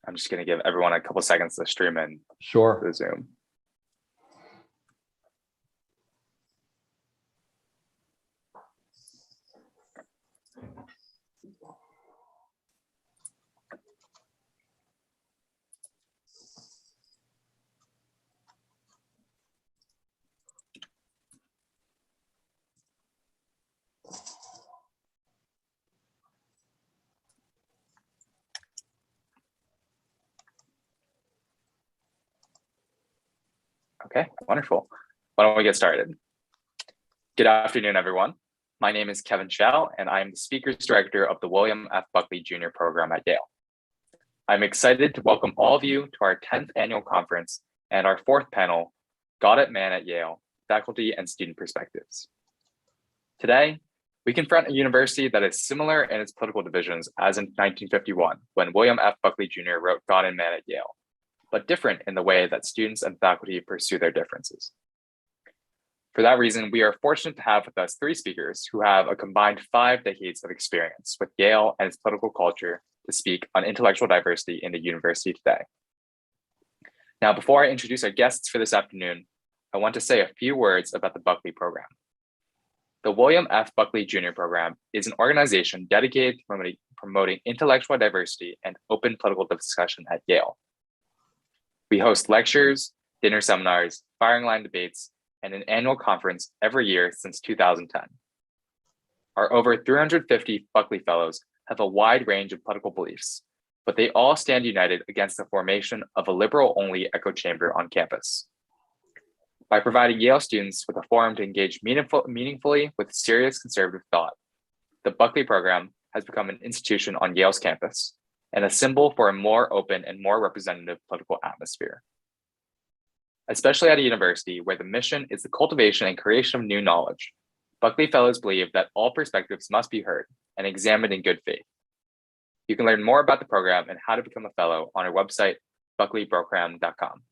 I'm just going to give everyone a couple seconds to stream in Sure. the Zoom. Okay, wonderful. Why don't we get started? Good afternoon, everyone. My name is Kevin Chow, and I am the Speakers Director of the William F. Buckley Jr. Program at Yale. I'm excited to welcome all of you to our 10th annual conference and our 4th panel, God at Man at Yale, Faculty and Student Perspectives. Today, we confront a university that is similar in its political divisions as in 1951, when William F. Buckley Jr. wrote God and Man at Yale, but different in the way that students and faculty pursue their differences. For that reason, we are fortunate to have with us 3 speakers who have a combined 5 decades of experience with Yale and its political culture to speak on intellectual diversity in the university today. Now, before I introduce our guests for this afternoon, I want to say a few words about the Buckley program. The William F. Buckley Jr. program is an organization dedicated to promoting intellectual diversity and open political discussion at Yale. We host lectures, dinner seminars, firing line debates, and an annual conference every year since 2010. Our over 350 Buckley Fellows have a wide range of political beliefs, but they all stand united against the formation of a liberal-only echo chamber on campus. By providing Yale students with a forum to engage meaningfully with serious conservative thought, the Buckley program has become an institution on Yale's campus and a symbol for a more open and more representative political atmosphere. Especially at a university where the mission is the cultivation and creation of new knowledge, Buckley Fellows believe that all perspectives must be heard and examined in good faith. You can learn more about the program and how to become a fellow on our website, buckleyprogram.com.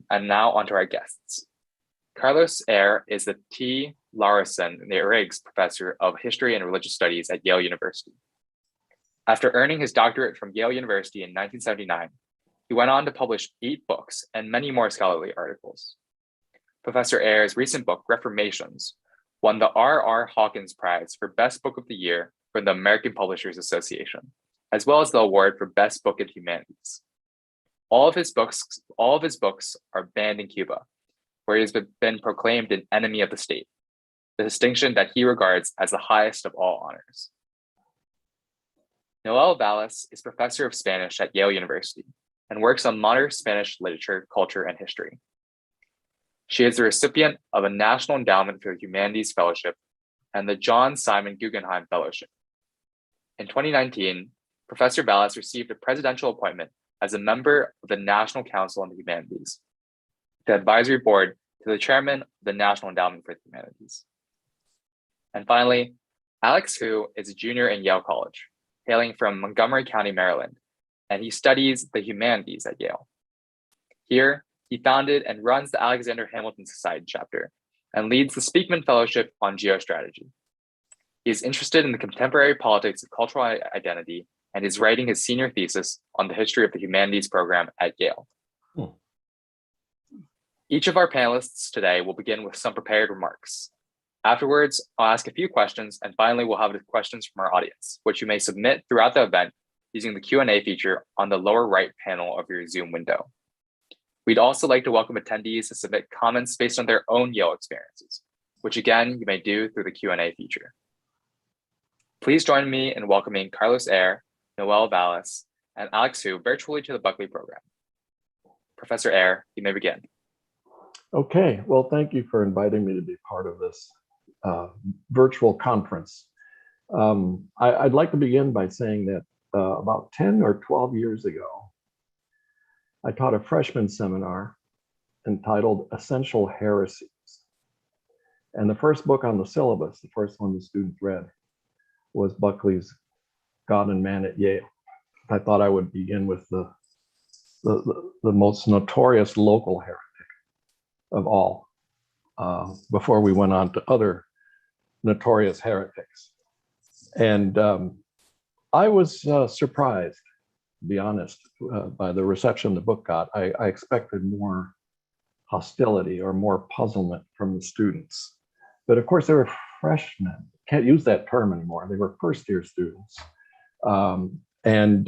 And now onto our guests. Carlos Eire is the T. Larson Riggs Professor of History and Religious Studies at Yale University. After earning his doctorate from Yale University in 1979, he went on to publish 8 books and many more scholarly articles. Professor Eire's recent book, Reformations, won the R.R. Hawkins Prize for Best Book of the Year from the American Publishers Association, as well as the award for Best Book in Humanities. All of his books are banned in Cuba, where he has been proclaimed an enemy of the state, the distinction that he regards as the highest of all honors. Noelle Valles is professor of Spanish at Yale University and works on modern Spanish literature, culture, and history. She is the recipient of a National Endowment for the Humanities Fellowship and the John Simon Guggenheim Fellowship. In 2019, Professor Valles received a presidential appointment as a member of the National Council on the Humanities, the advisory board to the chairman of the National Endowment for the Humanities. And finally, Alex Hu is a junior in Yale College, hailing from Montgomery County, Maryland, and he studies the humanities at Yale. Here, he founded and runs the Alexander Hamilton Society chapter and leads the Speakman Fellowship on Geostrategy. He is interested in the contemporary politics of cultural identity and is writing his senior thesis on the history of the humanities program at Yale. Each of our panelists today will begin with some prepared remarks. Afterwards, I'll ask a few questions, and finally, we'll have the questions from our audience, which you may submit throughout the event using the Q&A feature on the lower right panel of your Zoom window. We'd also like to welcome attendees to submit comments based on their own Yale experiences, which again, you may do through the Q&A feature. Please join me in welcoming Carlos Eire, Noelle Valles, and Alex Hu virtually to the Buckley program. Professor Eire, you may begin. Okay, well, thank you for inviting me to be part of this virtual conference. I'd like to begin by saying that about 10 or 12 years ago, I taught a freshman seminar entitled Essential Heresies. And the first book on the syllabus, the first one the students read, was Buckley's God and Man at Yale. I thought I would begin with the most notorious local heretic of all, before we went on to other notorious heretics. And I was surprised to be honest, by the reception the book got. I expected more hostility or more puzzlement from the students. But of course, they were freshmen. Can't use that term anymore. They were first-year students. And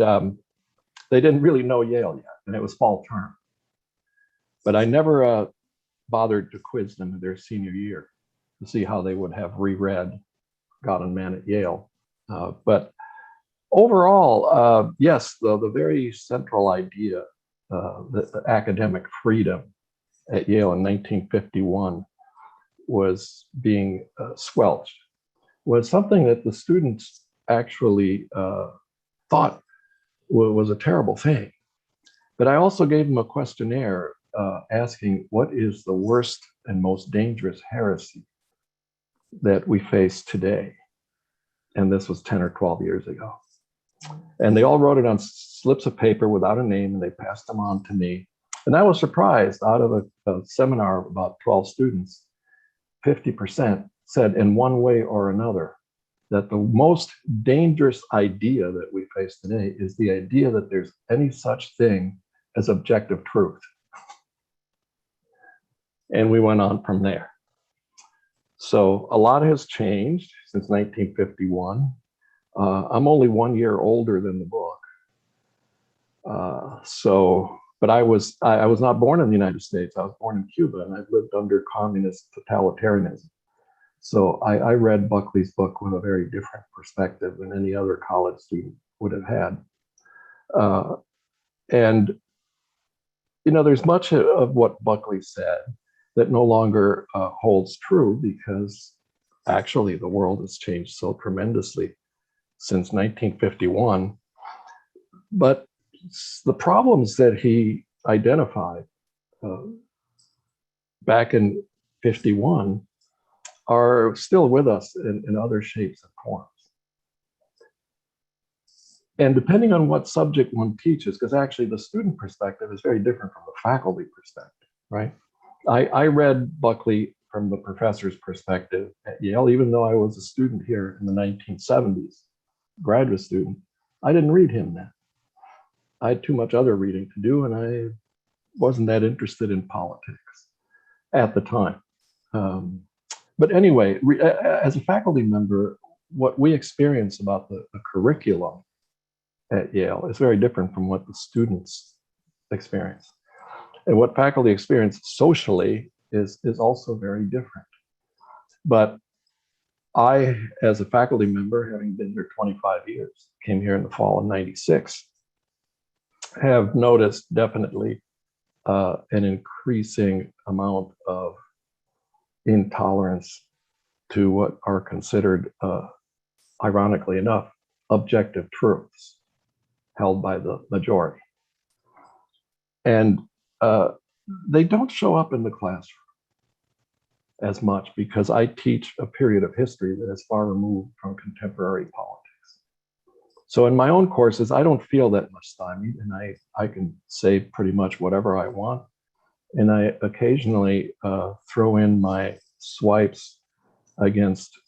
they didn't really know Yale yet, and it was fall term. But I never bothered to quiz them in their senior year to see how they would have reread God and Man at Yale. But overall, yes, the very central idea, the academic freedom at Yale in 1951 was being squelched, was something that the students actually thought was a terrible thing. But I also gave them a questionnaire asking, what is the worst and most dangerous heresy that we face today? And this was 10 or 12 years ago. And they all wrote it on slips of paper without a name, and they passed them on to me. And I was surprised, out of a seminar of about 12 students, 50% said in one way or another that the most dangerous idea that we face today is the idea that there's any such thing as objective truth. And we went on from there. So a lot has changed since 1951. I'm only 1 year older than the book. But I was not born in the United States. I was born in Cuba, and I've lived under communist totalitarianism. So I read Buckley's book with a very different perspective than any other college student would have had. And, you know, there's much of what Buckley said that no longer holds true, because actually the world has changed so tremendously since 1951. But the problems that he identified back in 51 are still with us in other shapes and forms. And depending on what subject one teaches, because actually the student perspective is very different from the faculty perspective, right? I read Buckley from the professor's perspective at Yale, even though I was a student here in the 1970s, graduate student. I didn't read him then. I had too much other reading to do, and I wasn't that interested in politics at the time. But anyway, as a faculty member, what we experience about the curriculum at Yale is very different from what the students experience. And what faculty experience socially is also very different. But I, as a faculty member, having been here 25 years, came here in the fall of '96, have noticed definitely an increasing amount of intolerance to what are considered, ironically enough, objective truths held by the majority. And they don't show up in the classroom as much, because I teach a period of history that is far removed from contemporary politics. So in my own courses, I don't feel that much stymied, and I can say pretty much whatever I want. And I occasionally throw in my swipes against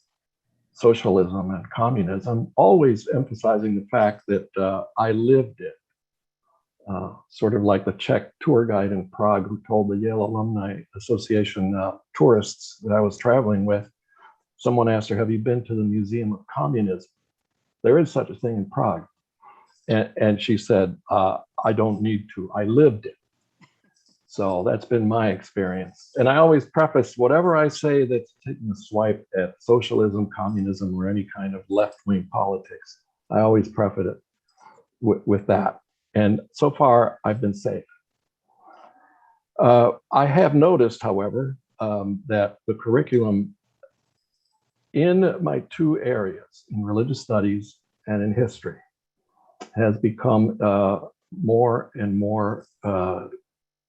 socialism and communism, always emphasizing the fact that I lived it. Sort of like the Czech tour guide in Prague who told the Yale Alumni Association tourists that I was traveling with, someone asked her, "Have you been to the Museum of Communism? There is such a thing in Prague." And she said, "I don't need to, I lived it." So that's been my experience. And I always preface whatever I say that's taking a swipe at socialism, communism, or any kind of left-wing politics. I always preface it with that. And so far, I've been safe. I have noticed, however, that the curriculum in my two areas, in religious studies and in history, has become more and more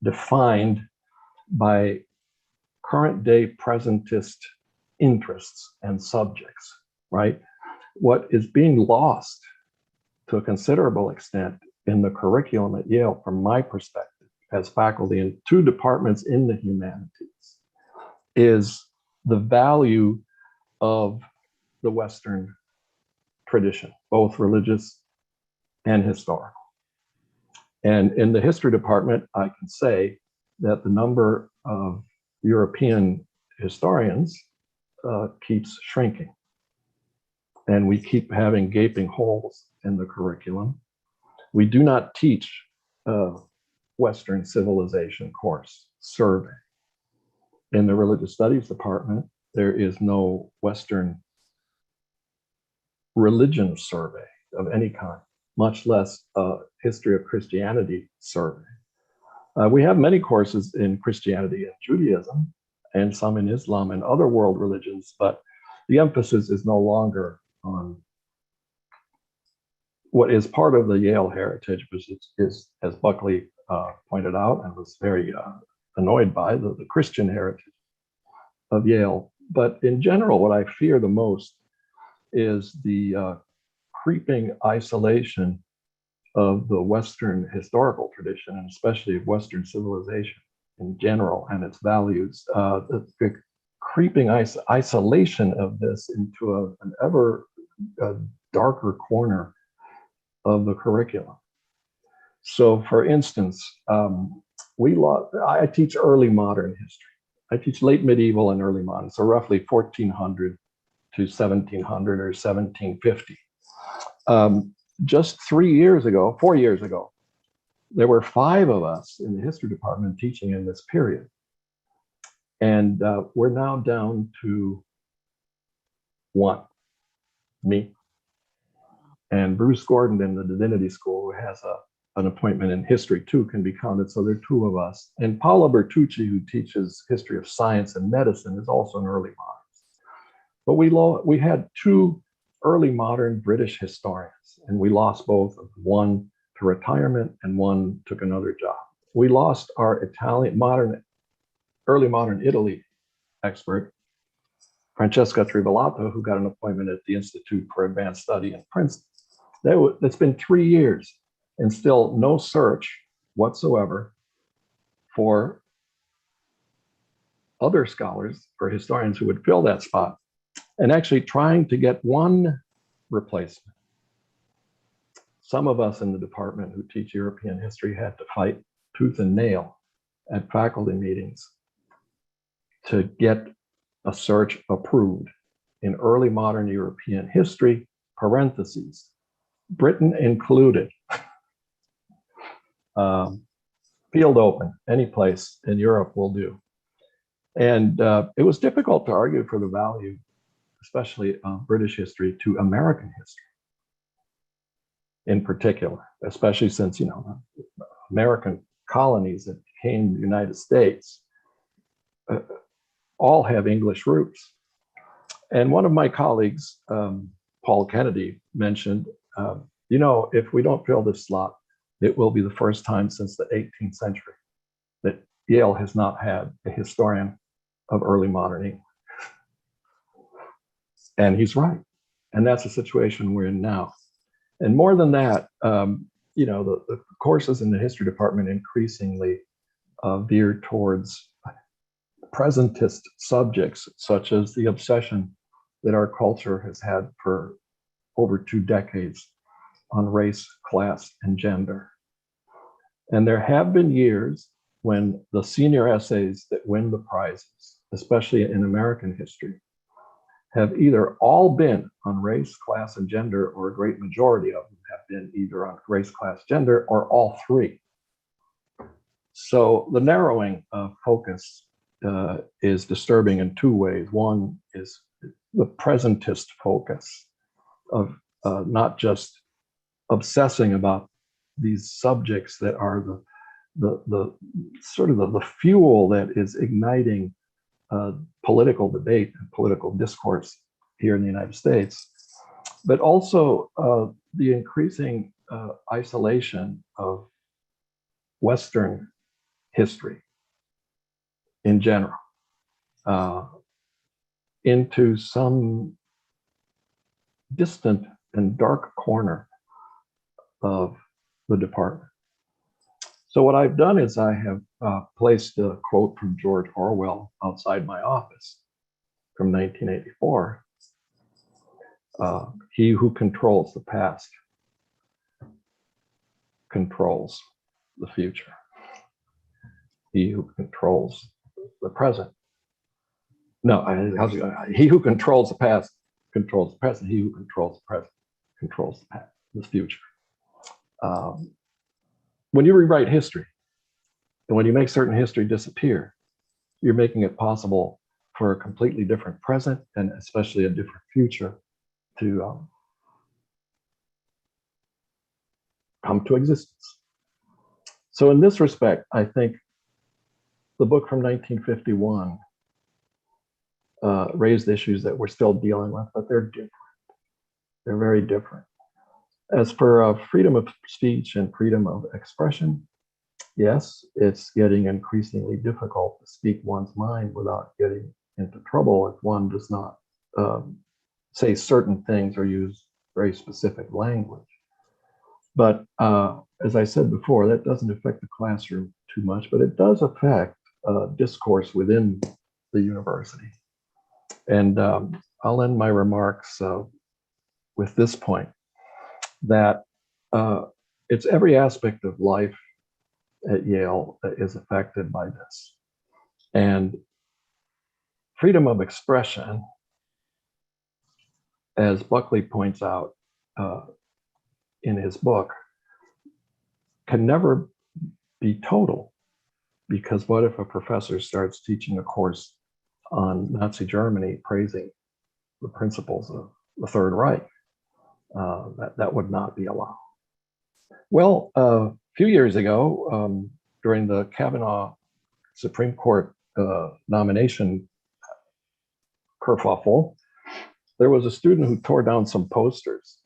defined by current day presentist interests and subjects, right? What is being lost to a considerable extent in the curriculum at Yale, from my perspective as faculty in two departments in the humanities, is the value of the Western tradition, both religious and historical. And in the history department, I can say that the number of European historians keeps shrinking. And we keep having gaping holes in the curriculum. We do not teach a Western civilization course survey. In the religious studies department, there is no Western religion survey of any kind, much less a history of Christianity survey. We have many courses in Christianity and Judaism, and some in Islam and other world religions, but the emphasis is no longer on what is part of the Yale heritage, which is as Buckley pointed out and was very annoyed by, the Christian heritage of Yale. But in general, what I fear the most is the creeping isolation of the Western historical tradition, and especially of Western civilization in general and its values. The creeping isolation of this into an ever darker corner of the curriculum. So, for instance, I teach early modern history. I teach late medieval and early modern, so roughly 1400 to 1700 or 1750. Just 4 years ago, there were 5 of us in the history department teaching in this period. And we're now down to 1, me. And Bruce Gordon in the Divinity School, who has an appointment in history too, can be counted. So there are 2 of us. And Paola Bertucci, who teaches history of science and medicine, is also an early modernist. But we had 2 early modern British historians, and we lost both. One to retirement and one took another job. We lost our early modern Italy expert, Francesca Trivellato, who got an appointment at the Institute for Advanced Study in Princeton. That's been 3 years and still no search whatsoever for other scholars or historians who would fill that spot, and actually trying to get one replacement. Some of us in the department who teach European history had to fight tooth and nail at faculty meetings to get a search approved in early modern European history, parentheses, Britain included. Field open, any place in Europe will do. And it was difficult to argue for the value, especially British history, to American history in particular, especially since, American colonies that became the United States all have English roots. And one of my colleagues, Paul Kennedy, mentioned, if we don't fill this slot, it will be the first time since the 18th century that Yale has not had a historian of early modern England. And he's right. And that's the situation we're in now. And more than that, the courses in the history department increasingly veer towards presentist subjects, such as the obsession that our culture has had for over 2 decades on race, class, and gender. And there have been years when the senior essays that win the prizes, especially in American history, have either all been on race, class, and gender, or a great majority of them have been either on race, class, gender, or all 3. So the narrowing of focus is disturbing in 2 ways. One is the presentist focus of not just obsessing about these subjects that are the sort of the fuel that is igniting political debate and political discourse here in the United States, but also the increasing isolation of Western history in general into some distant and dark corner of the department. So what I've done is I have placed a quote from George Orwell outside my office from 1984. He who controls the past controls the future. He who controls the present. No, he who controls the past controls the present. He who controls the present controls the past, the future. When you rewrite history, and when you make certain history disappear, you're making it possible for a completely different present and especially a different future to come to existence. So in this respect, I think the book from 1951 raised issues that we're still dealing with, but they're different. They're very different. As for freedom of speech and freedom of expression, yes, it's getting increasingly difficult to speak one's mind without getting into trouble if one does not say certain things or use very specific language. But as I said before, that doesn't affect the classroom too much, but it does affect discourse within the university. And I'll end my remarks with this point, that it's every aspect of life at Yale that is affected by this. And freedom of expression, as Buckley points out in his book, can never be total, because what if a professor starts teaching a course on Nazi Germany praising the principles of the Third Reich? That would not be allowed. Well, a few years ago, during the Kavanaugh Supreme Court nomination kerfuffle, there was a student who tore down some posters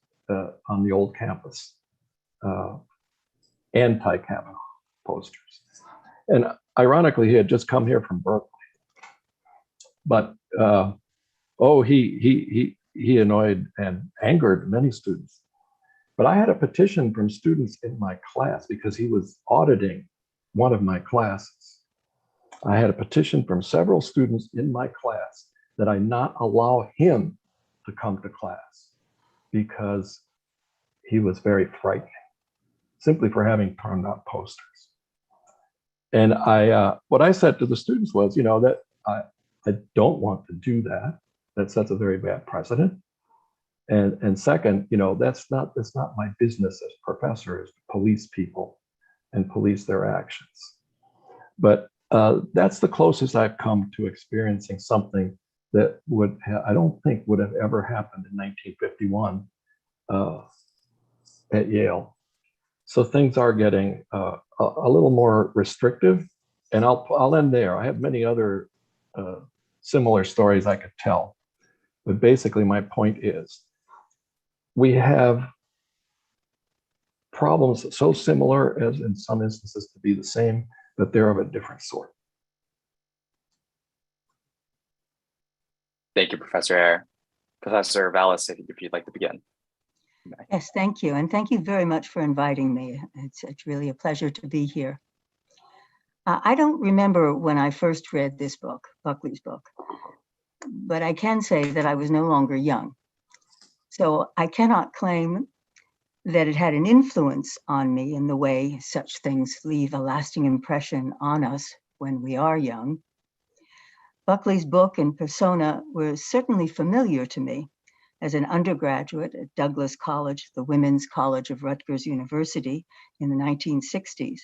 on the old campus, anti-Kavanaugh posters. And ironically, he had just come here from Berkeley. But he annoyed and angered many students. But I had a petition from students in my class because he was auditing one of my classes. I had a petition from several students in my class that I not allow him to come to class because he was very frightening, simply for having torn down posters. And what I said to the students was, that I don't want to do that. That sets a very bad precedent. And second, that's not my business as professor, is to police people and police their actions. But that's the closest I've come to experiencing something that I don't think would have ever happened in 1951 at Yale. So things are getting a little more restrictive, and I'll end there. I have many other similar stories I could tell, but basically my point is, we have problems so similar as in some instances to be the same, but they're of a different sort. Thank you, Professor Eire. Professor Valles, if you'd like to begin. Yes, thank you. And thank you very much for inviting me. It's really a pleasure to be here. I don't remember when I first read this book, Buckley's book, but I can say that I was no longer young. So I cannot claim that it had an influence on me in the way such things leave a lasting impression on us when we are young. Buckley's book and persona were certainly familiar to me as an undergraduate at Douglas College, the Women's College of Rutgers University in the 1960s,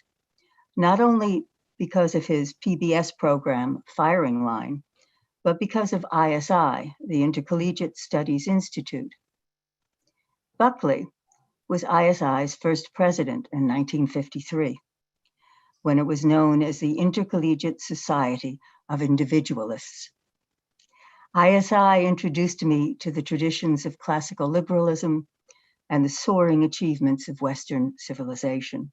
not only because of his PBS program, Firing Line, but because of ISI, the Intercollegiate Studies Institute. Buckley was ISI's first president in 1953, when it was known as the Intercollegiate Society of Individualists. ISI introduced me to the traditions of classical liberalism and the soaring achievements of Western civilization.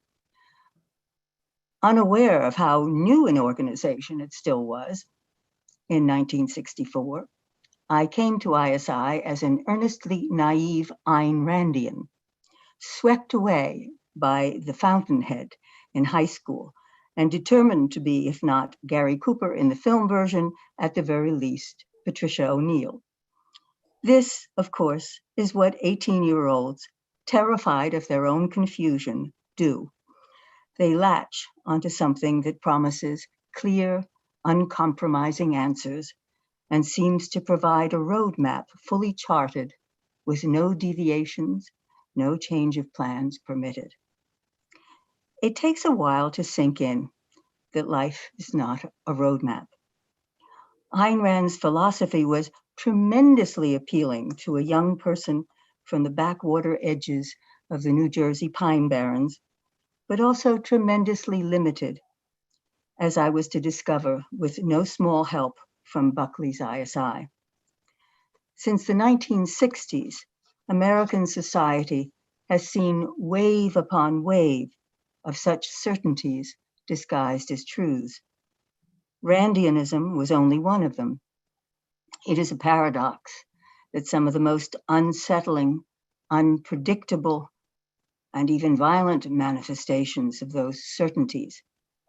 Unaware of how new an organization it still was, in 1964, I came to ISI as an earnestly naive Ayn Randian, swept away by the fountainhead in high school and determined to be, if not Gary Cooper in the film version, at the very least, Patricia O'Neill. This, of course, is what 18-year-olds, terrified of their own confusion, do. They latch onto something that promises clear, uncompromising answers and seems to provide a roadmap fully charted with no deviations, no change of plans permitted. It takes a while to sink in that life is not a roadmap. Ayn Rand's philosophy was tremendously appealing to a young person from the backwater edges of the New Jersey Pine Barrens, but also tremendously limited, as I was to discover with no small help from Buckley's ISI. Since the 1960s, American society has seen wave upon wave of such certainties disguised as truths. Randianism was only one of them. It is a paradox that some of the most unsettling, unpredictable, and even violent manifestations of those certainties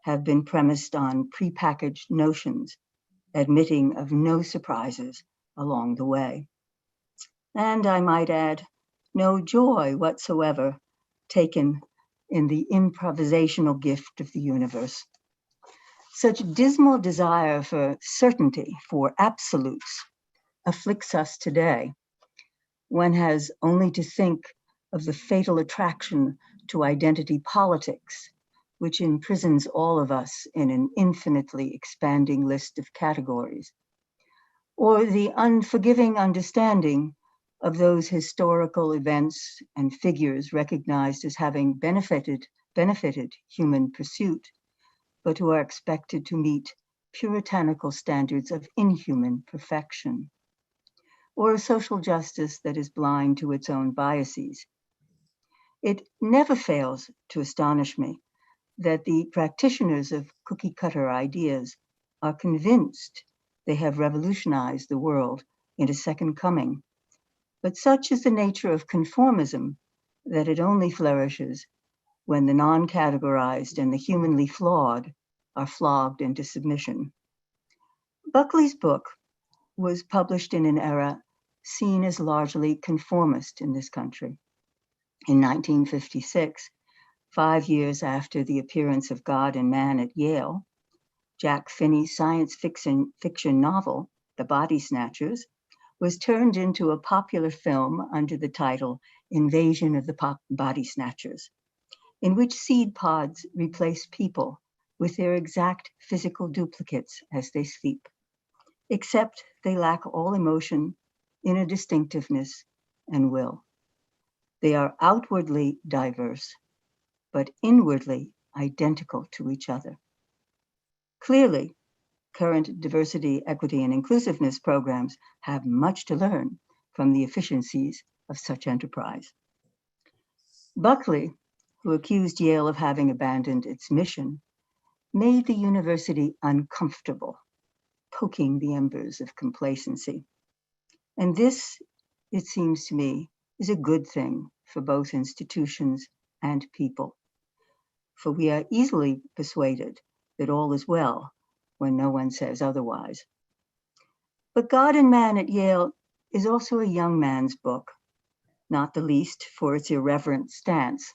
have been premised on prepackaged notions, admitting of no surprises along the way. And I might add, no joy whatsoever taken in the improvisational gift of the universe. Such dismal desire for certainty, for absolutes, afflicts us today. One has only to think of the fatal attraction to identity politics, which imprisons all of us in an infinitely expanding list of categories, or the unforgiving understanding of those historical events and figures recognized as having benefited human pursuit, but who are expected to meet puritanical standards of inhuman perfection, or a social justice that is blind to its own biases. It never fails to astonish me that the practitioners of cookie-cutter ideas are convinced they have revolutionized the world in a second coming. But such is the nature of conformism that it only flourishes when the non-categorized and the humanly flawed are flogged into submission. Buckley's book was published in an era seen as largely conformist in this country. In 1956, 5 years after the appearance of God and Man at Yale, Jack Finney's science fiction novel, The Body Snatchers, was turned into a popular film under the title Invasion of the Body Snatchers, in which seed pods replace people with their exact physical duplicates as they sleep, except they lack all emotion, inner distinctiveness, and will. They are outwardly diverse, but inwardly identical to each other. Clearly, current diversity, equity, and inclusiveness programs have much to learn from the efficiencies of such enterprise. Buckley, who accused Yale of having abandoned its mission, made the university uncomfortable, poking the embers of complacency. And this, it seems to me, is a good thing for both institutions and people. For we are easily persuaded that all is well when no one says otherwise. But God and Man at Yale is also a young man's book, not the least for its irreverent stance.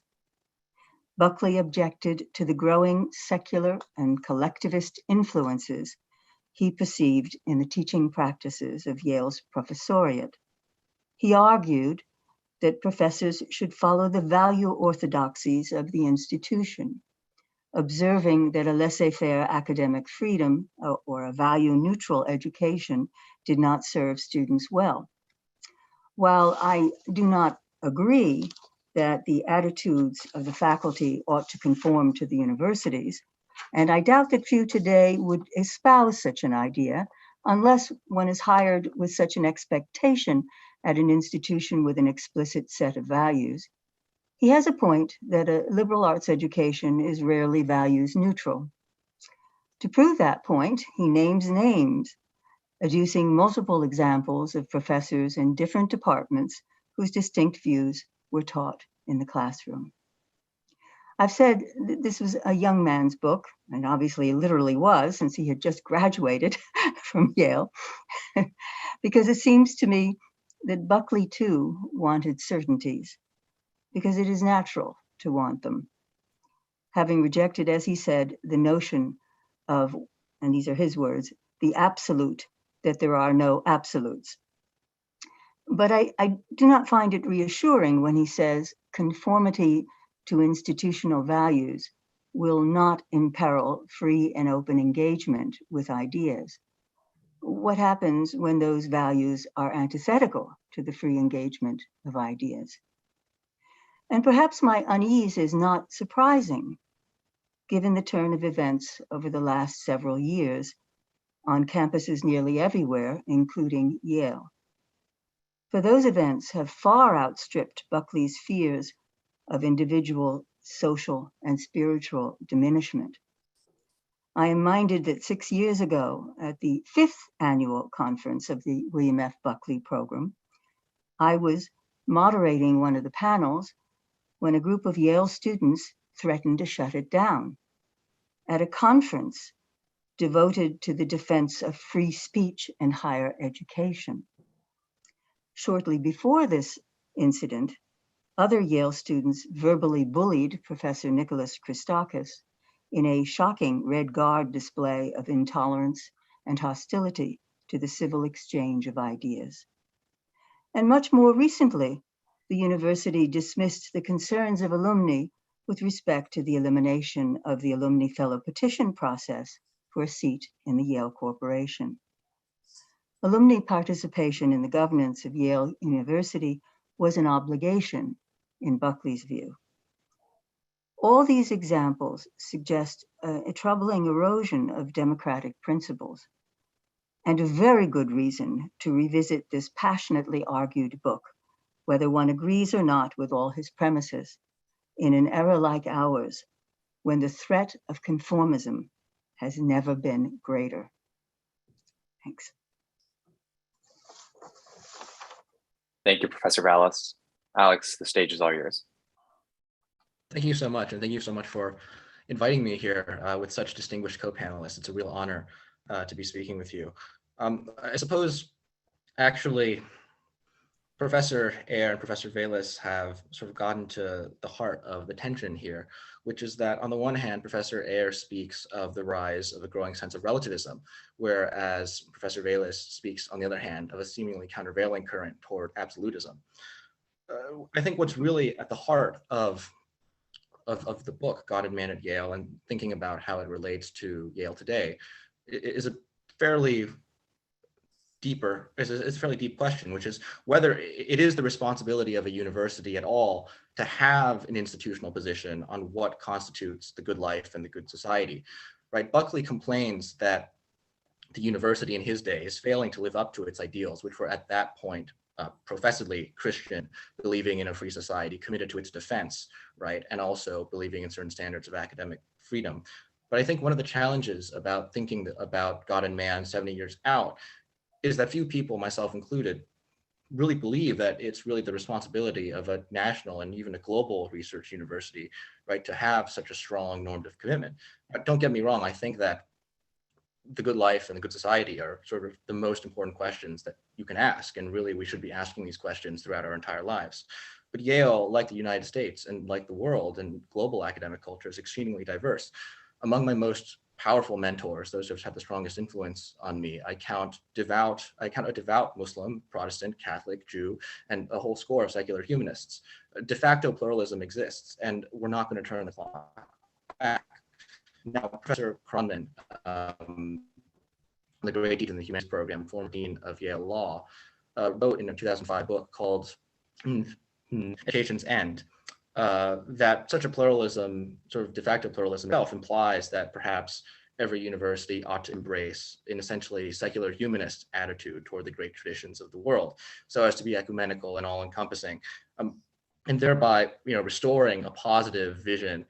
Buckley objected to the growing secular and collectivist influences he perceived in the teaching practices of Yale's professoriate. He argued that professors should follow the value orthodoxies of the institution, observing that a laissez-faire academic freedom or a value-neutral education did not serve students well. While I do not agree that the attitudes of the faculty ought to conform to the universities, and I doubt that few today would espouse such an idea unless one is hired with such an expectation at an institution with an explicit set of values, he has a point that a liberal arts education is rarely values neutral. To prove that point, he names names, adducing multiple examples of professors in different departments whose distinct views were taught in the classroom. I've said that this was a young man's book, and obviously literally was, since he had just graduated from Yale, because it seems to me that Buckley too wanted certainties, because it is natural to want them. having rejected, as he said, the notion of, and these are his words, the absolute, that there are no absolutes. But I do not find it reassuring when he says conformity to institutional values will not imperil free and open engagement with ideas. What happens when those values are antithetical to the free engagement of ideas? And perhaps my unease is not surprising, given the turn of events over the last several years on campuses nearly everywhere, including Yale. For those events have far outstripped Buckley's fears of individual, social, and spiritual diminishment. I am minded that 6 years ago, at the 5th annual conference of the William F. Buckley program, I was moderating one of the panels when a group of Yale students threatened to shut it down. At a conference devoted to the defense of free speech and higher education. Shortly before this incident, other Yale students verbally bullied Professor Nicholas Christakis in a shocking Red Guard display of intolerance and hostility to the civil exchange of ideas. And much more recently, the university dismissed the concerns of alumni with respect to the elimination of the alumni fellow petition process for a seat in the Yale Corporation. Alumni participation in the governance of Yale University was an obligation in Buckley's view. All these examples suggest a troubling erosion of democratic principles and a very good reason to revisit this passionately argued book, whether one agrees or not with all his premises, in an era like ours, when the threat of conformism has never been greater. Thanks. Thank you, Professor Valles. Alex, the stage is all yours. Thank you so much, and thank you so much for inviting me here with such distinguished co-panelists. It's a real honor to be speaking with you. I suppose, actually, Professor Eire and Professor Valles have sort of gotten to the heart of the tension here, which is that on the one hand, Professor Eire speaks of the rise of a growing sense of relativism, whereas Professor Valles speaks, on the other hand, of a seemingly countervailing current toward absolutism. I think what's really at the heart of the book, God and Man at Yale, and thinking about how it relates to Yale today, is a fairly it's a fairly deep question, which is whether it is the responsibility of a university at all to have an institutional position on what constitutes the good life and the good society, right? Buckley complains that the university in his day is failing to live up to its ideals, which were at that point professedly Christian, believing in a free society, committed to its defense, right? And also believing in certain standards of academic freedom. But I think one of the challenges about thinking about God and Man 70 years out is that few people, myself included, really believe that it's really the responsibility of a national and even a global research university, right, to have such a strong normative commitment. But don't get me wrong, I think that the good life and the good society are sort of the most important questions that you can ask. And really, we should be asking these questions throughout our entire lives. But Yale, like the United States and like the world and global academic culture, is exceedingly diverse. Among my most powerful mentors, those who have had the strongest influence on me, I count a devout Muslim, Protestant, Catholic, Jew, and a whole score of secular humanists. De facto pluralism exists, and we're not going to turn the clock back. Now, Professor Cronman, the great teacher in the humanities program, former dean of Yale Law, wrote in a 2005 book called Education's End, that such a pluralism, sort of de facto pluralism itself, implies that perhaps every university ought to embrace an essentially secular humanist attitude toward the great traditions of the world, so as to be ecumenical and all-encompassing, and thereby, restoring a positive vision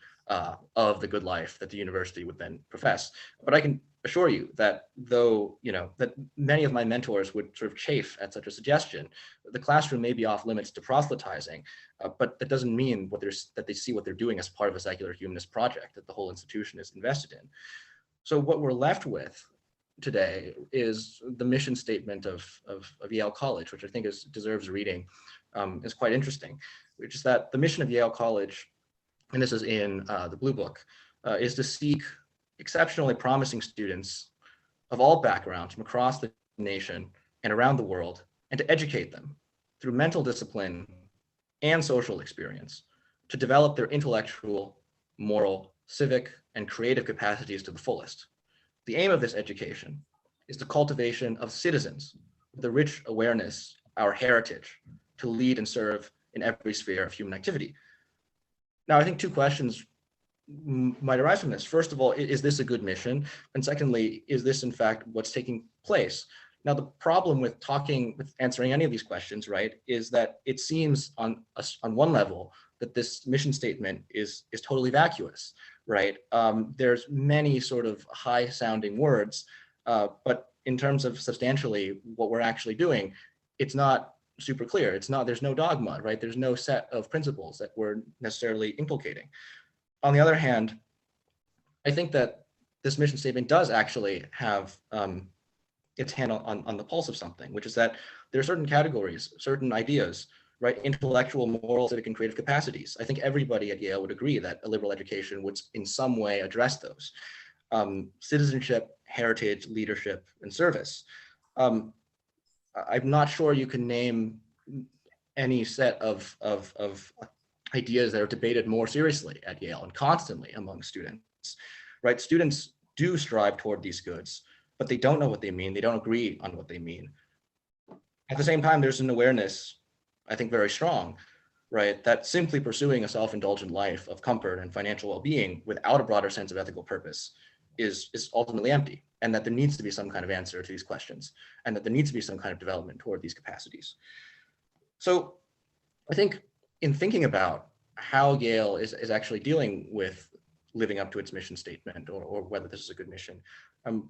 of the good life that the university would then profess. But I can assure you that though, that many of my mentors would sort of chafe at such a suggestion, the classroom may be off limits to proselytizing, but that doesn't mean that they see what they're doing as part of a secular humanist project that the whole institution is invested in. So what we're left with today is the mission statement of Yale College, which I think deserves reading, is quite interesting, which is that the mission of Yale College and this is in the Blue Book, is to seek exceptionally promising students of all backgrounds from across the nation and around the world, and to educate them through mental discipline and social experience to develop their intellectual, moral, civic, and creative capacities to the fullest. The aim of this education is the cultivation of citizens with a rich awareness, our heritage, to lead and serve in every sphere of human activity. Now, I think two questions might arise from this. First of all, is this a good mission? And secondly, is this in fact what's taking place? Now, the problem with answering any of these questions, right, is that it seems on one level that this mission statement is totally vacuous, right? There's many sort of high sounding words, but in terms of substantially what we're actually doing, it's not super clear. There's no dogma, right? There's no set of principles that we're necessarily inculcating. On the other hand, I think that this mission statement does actually have its hand on the pulse of something, which is that there are certain categories, certain ideas, right? Intellectual, moral, civic, and creative capacities. I think everybody at Yale would agree that a liberal education would in some way address those. Citizenship, heritage, leadership, and service. I'm not sure you can name any set of ideas that are debated more seriously at Yale and constantly among students, right? Students do strive toward these goods, but they don't know what they mean. They don't agree on what they mean. At the same time, there's an awareness, I think very strong, right, that simply pursuing a self-indulgent life of comfort and financial well-being without a broader sense of ethical purpose is ultimately empty, and that there needs to be some kind of answer to these questions, and that there needs to be some kind of development toward these capacities. So I think in thinking about how Yale is actually dealing with living up to its mission statement, or whether this is a good mission,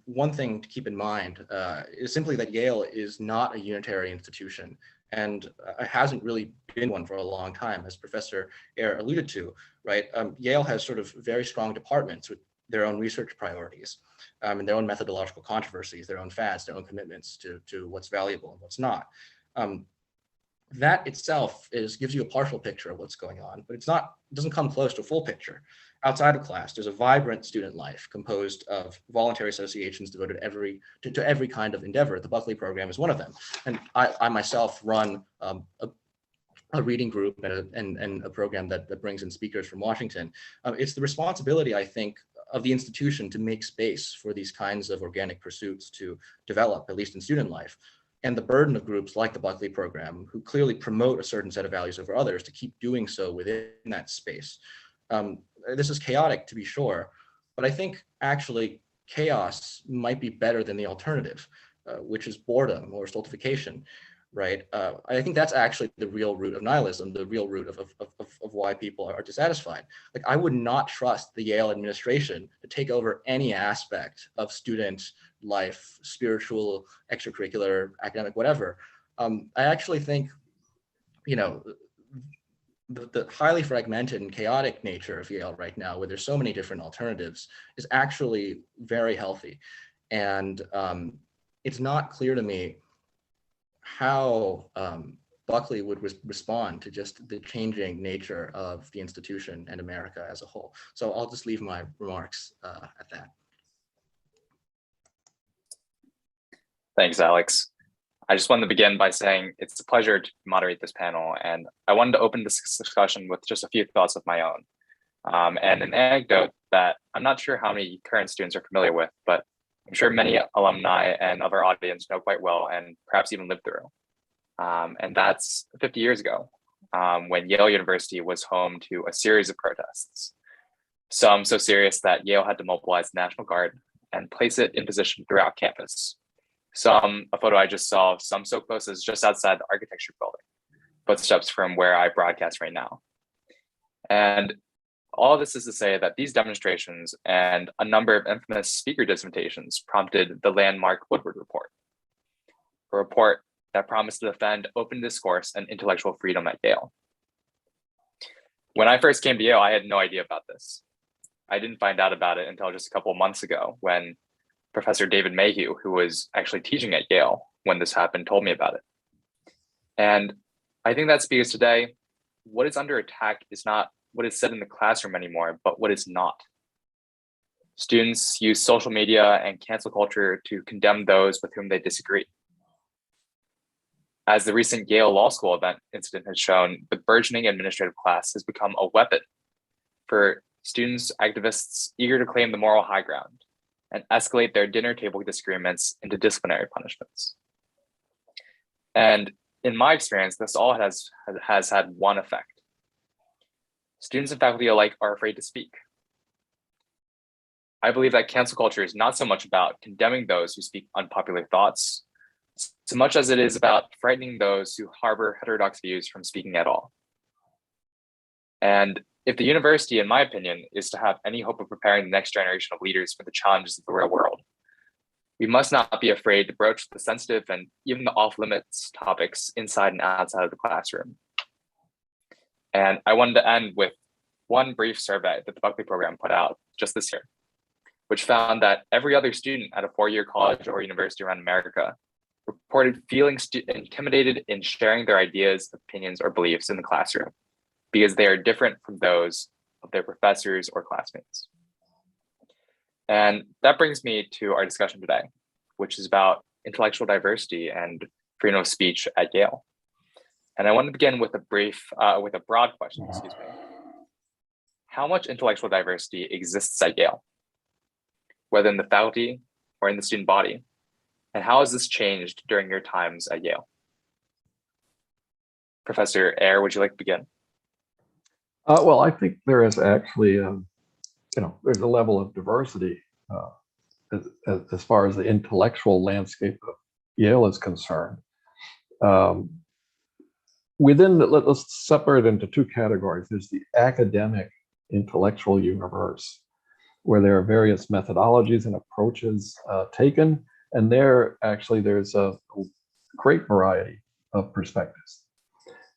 one thing to keep in mind is simply that Yale is not a unitary institution, and it hasn't really been one for a long time, as Professor Eire alluded to, right? Yale has sort of very strong departments with their own research priorities, and their own methodological controversies, their own fads, their own commitments to what's valuable and what's not. That itself gives you a partial picture of what's going on, but it doesn't come close to a full picture. Outside of class, there's a vibrant student life composed of voluntary associations devoted to every kind of endeavor. The Buckley program is one of them. And I myself run a reading group and a program that brings in speakers from Washington. It's the responsibility, I think, of the institution to make space for these kinds of organic pursuits to develop, at least in student life. And the burden of groups like the Buckley program, who clearly promote a certain set of values over others, to keep doing so within that space. This is chaotic, to be sure, but I think actually chaos might be better than the alternative, which is boredom or stultification, right? I think that's actually the real root of nihilism, the real root of why people are dissatisfied. Like, I would not trust the Yale administration to take over any aspect of student life, spiritual, extracurricular, academic, whatever. I actually think, the highly fragmented and chaotic nature of Yale right now, where there's so many different alternatives, is actually very healthy. And it's not clear to me how Buckley would respond to just the changing nature of the institution and America as a whole. So I'll just leave my remarks at that. Thanks, Alex. I just wanted to begin by saying it's a pleasure to moderate this panel, and I wanted to open this discussion with just a few thoughts of my own, and an anecdote that I'm not sure how many current students are familiar with, but I'm sure many alumni and of our audience know quite well, and perhaps even lived through. And that's 50 years ago, when Yale University was home to a series of protests, some so serious that Yale had to mobilize the National Guard and place it in position throughout campus. Some, a photo I just saw, some so close as just outside the architecture building, footsteps from where I broadcast right now. And all of this is to say that these demonstrations and a number of infamous speaker dissertations prompted the landmark Woodward Report, a report that promised to defend open discourse and intellectual freedom at Yale. When I first came to Yale, I had no idea about this. I didn't find out about it until just a couple of months ago, when Professor David Mayhew, who was actually teaching at Yale when this happened, told me about it. And I think that speaks today, what is under attack is not what is said in the classroom anymore, but what is not. Students use social media and cancel culture to condemn those with whom they disagree. As the recent Yale Law School incident has shown, the burgeoning administrative class has become a weapon for students, activists eager to claim the moral high ground and escalate their dinner table disagreements into disciplinary punishments. And in my experience, this all has had one effect. Students and faculty alike are afraid to speak. I believe that cancel culture is not so much about condemning those who speak unpopular thoughts, so much as it is about frightening those who harbor heterodox views from speaking at all. And if the university, in my opinion, is to have any hope of preparing the next generation of leaders for the challenges of the real world, we must not be afraid to broach the sensitive and even the off-limits topics inside and outside of the classroom. And I wanted to end with one brief survey that the Buckley program put out just this year, which found that every other student at a four-year college or university around America reported feeling intimidated in sharing their ideas, opinions, or beliefs in the classroom because they are different from those of their professors or classmates. And that brings me to our discussion today, which is about intellectual diversity and freedom of speech at Yale. And I want to begin with a broad question, excuse me. How much intellectual diversity exists at Yale, whether in the faculty or in the student body? And how has this changed during your times at Yale? Professor Eire, would you like to begin? Well, I think there is actually, there's a level of diversity as far as the intellectual landscape of Yale is concerned. Let's separate into two categories. There's the academic intellectual universe, where there are various methodologies and approaches taken, and there's a great variety of perspectives.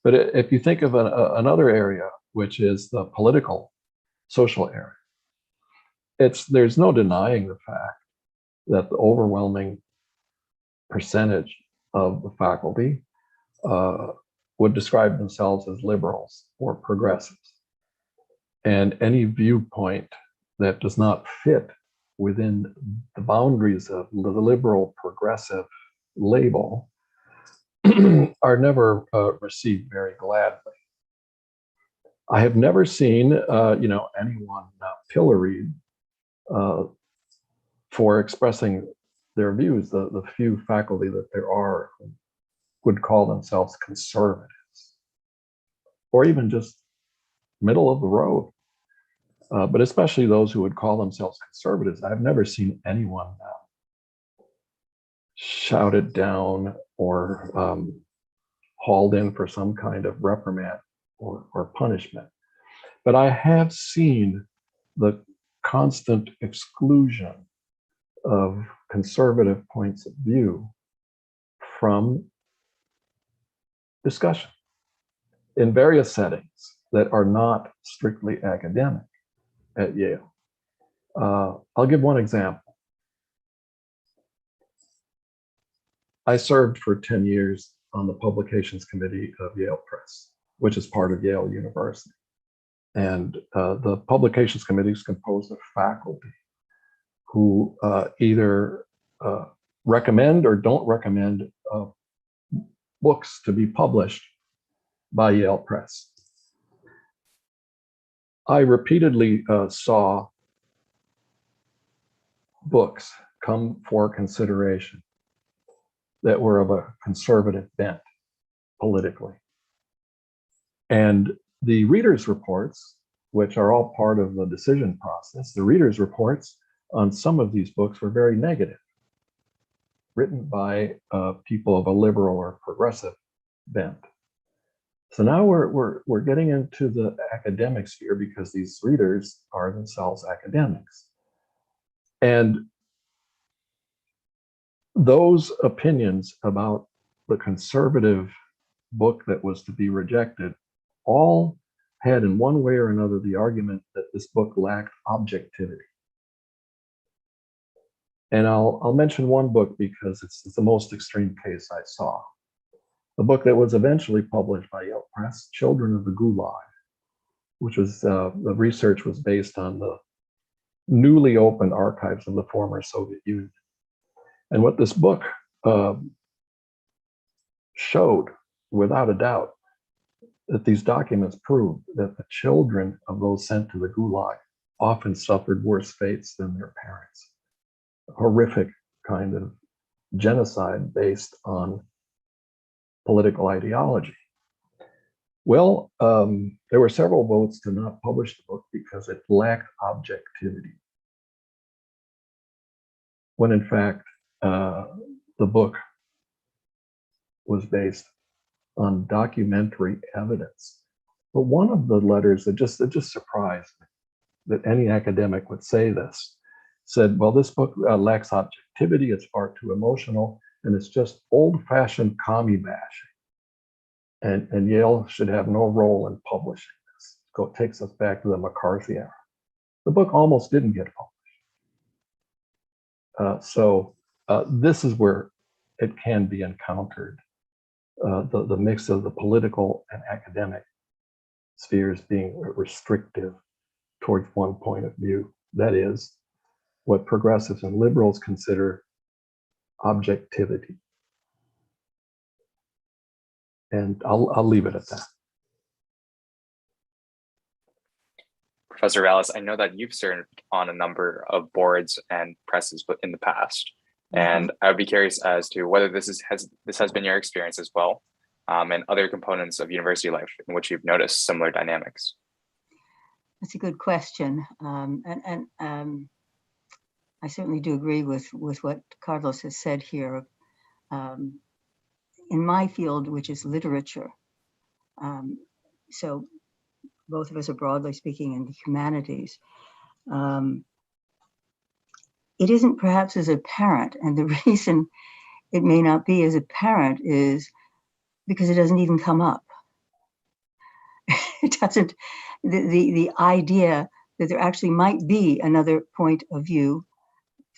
But if you think of another area, which is the political, social area, there's no denying the fact that the overwhelming percentage of the faculty would describe themselves as liberals or progressives. And any viewpoint that does not fit within the boundaries of the liberal progressive label are never received very gladly. I have never seen anyone pilloried for expressing their views. The few faculty that there are who would call themselves conservatives, or even just middle of the road. But especially those who would call themselves conservatives, I've never seen anyone shouted down or hauled in for some kind of reprimand or punishment. But I have seen the constant exclusion of conservative points of view from discussion in various settings that are not strictly academic at Yale. I'll give one example. I served for 10 years on the publications committee of Yale Press, which is part of Yale University. And the publications committee is composed of faculty who either recommend or don't recommend books to be published by Yale Press. I repeatedly saw books come for consideration that were of a conservative bent politically. And the readers' reports, which are all part of the decision process, the readers' reports on some of these books were very negative, written by people of a liberal or progressive bent. So now we're getting into the academic sphere because these readers are themselves academics. And those opinions about the conservative book that was to be rejected all had in one way or another the argument that this book lacked objectivity. And I'll mention one book because it's the most extreme case I saw. The book that was eventually published by Yale Press, Children of the Gulag, which was the research was based on the newly opened archives of the former Soviet Union. And what this book showed, without a doubt, that these documents proved that the children of those sent to the Gulag often suffered worse fates than their parents. A horrific kind of genocide based on political ideology. Well, there were several votes to not publish the book because it lacked objectivity. When in fact, the book was based on documentary evidence. But one of the letters that just surprised me, that any academic would say this, said, well, this book lacks objectivity, it's far too emotional, and it's just old-fashioned commie bashing. And Yale should have no role in publishing this. It takes us back to the McCarthy era. The book almost didn't get published. So this is where it can be encountered, the mix of the political and academic spheres being restrictive towards one point of view. That is what progressives and liberals consider objectivity. And I'll leave it at that. Professor Valles, I know that you've served on a number of boards and presses in the past, and I would be curious as to whether this has been your experience as well, and other components of university life in which you've noticed similar dynamics. That's a good question, and I certainly do agree with what Carlos has said here. In my field, which is literature, so both of us are broadly speaking in the humanities, it isn't perhaps as apparent, and the reason it may not be as apparent is because it doesn't even come up. It doesn't, the idea that there actually might be another point of view,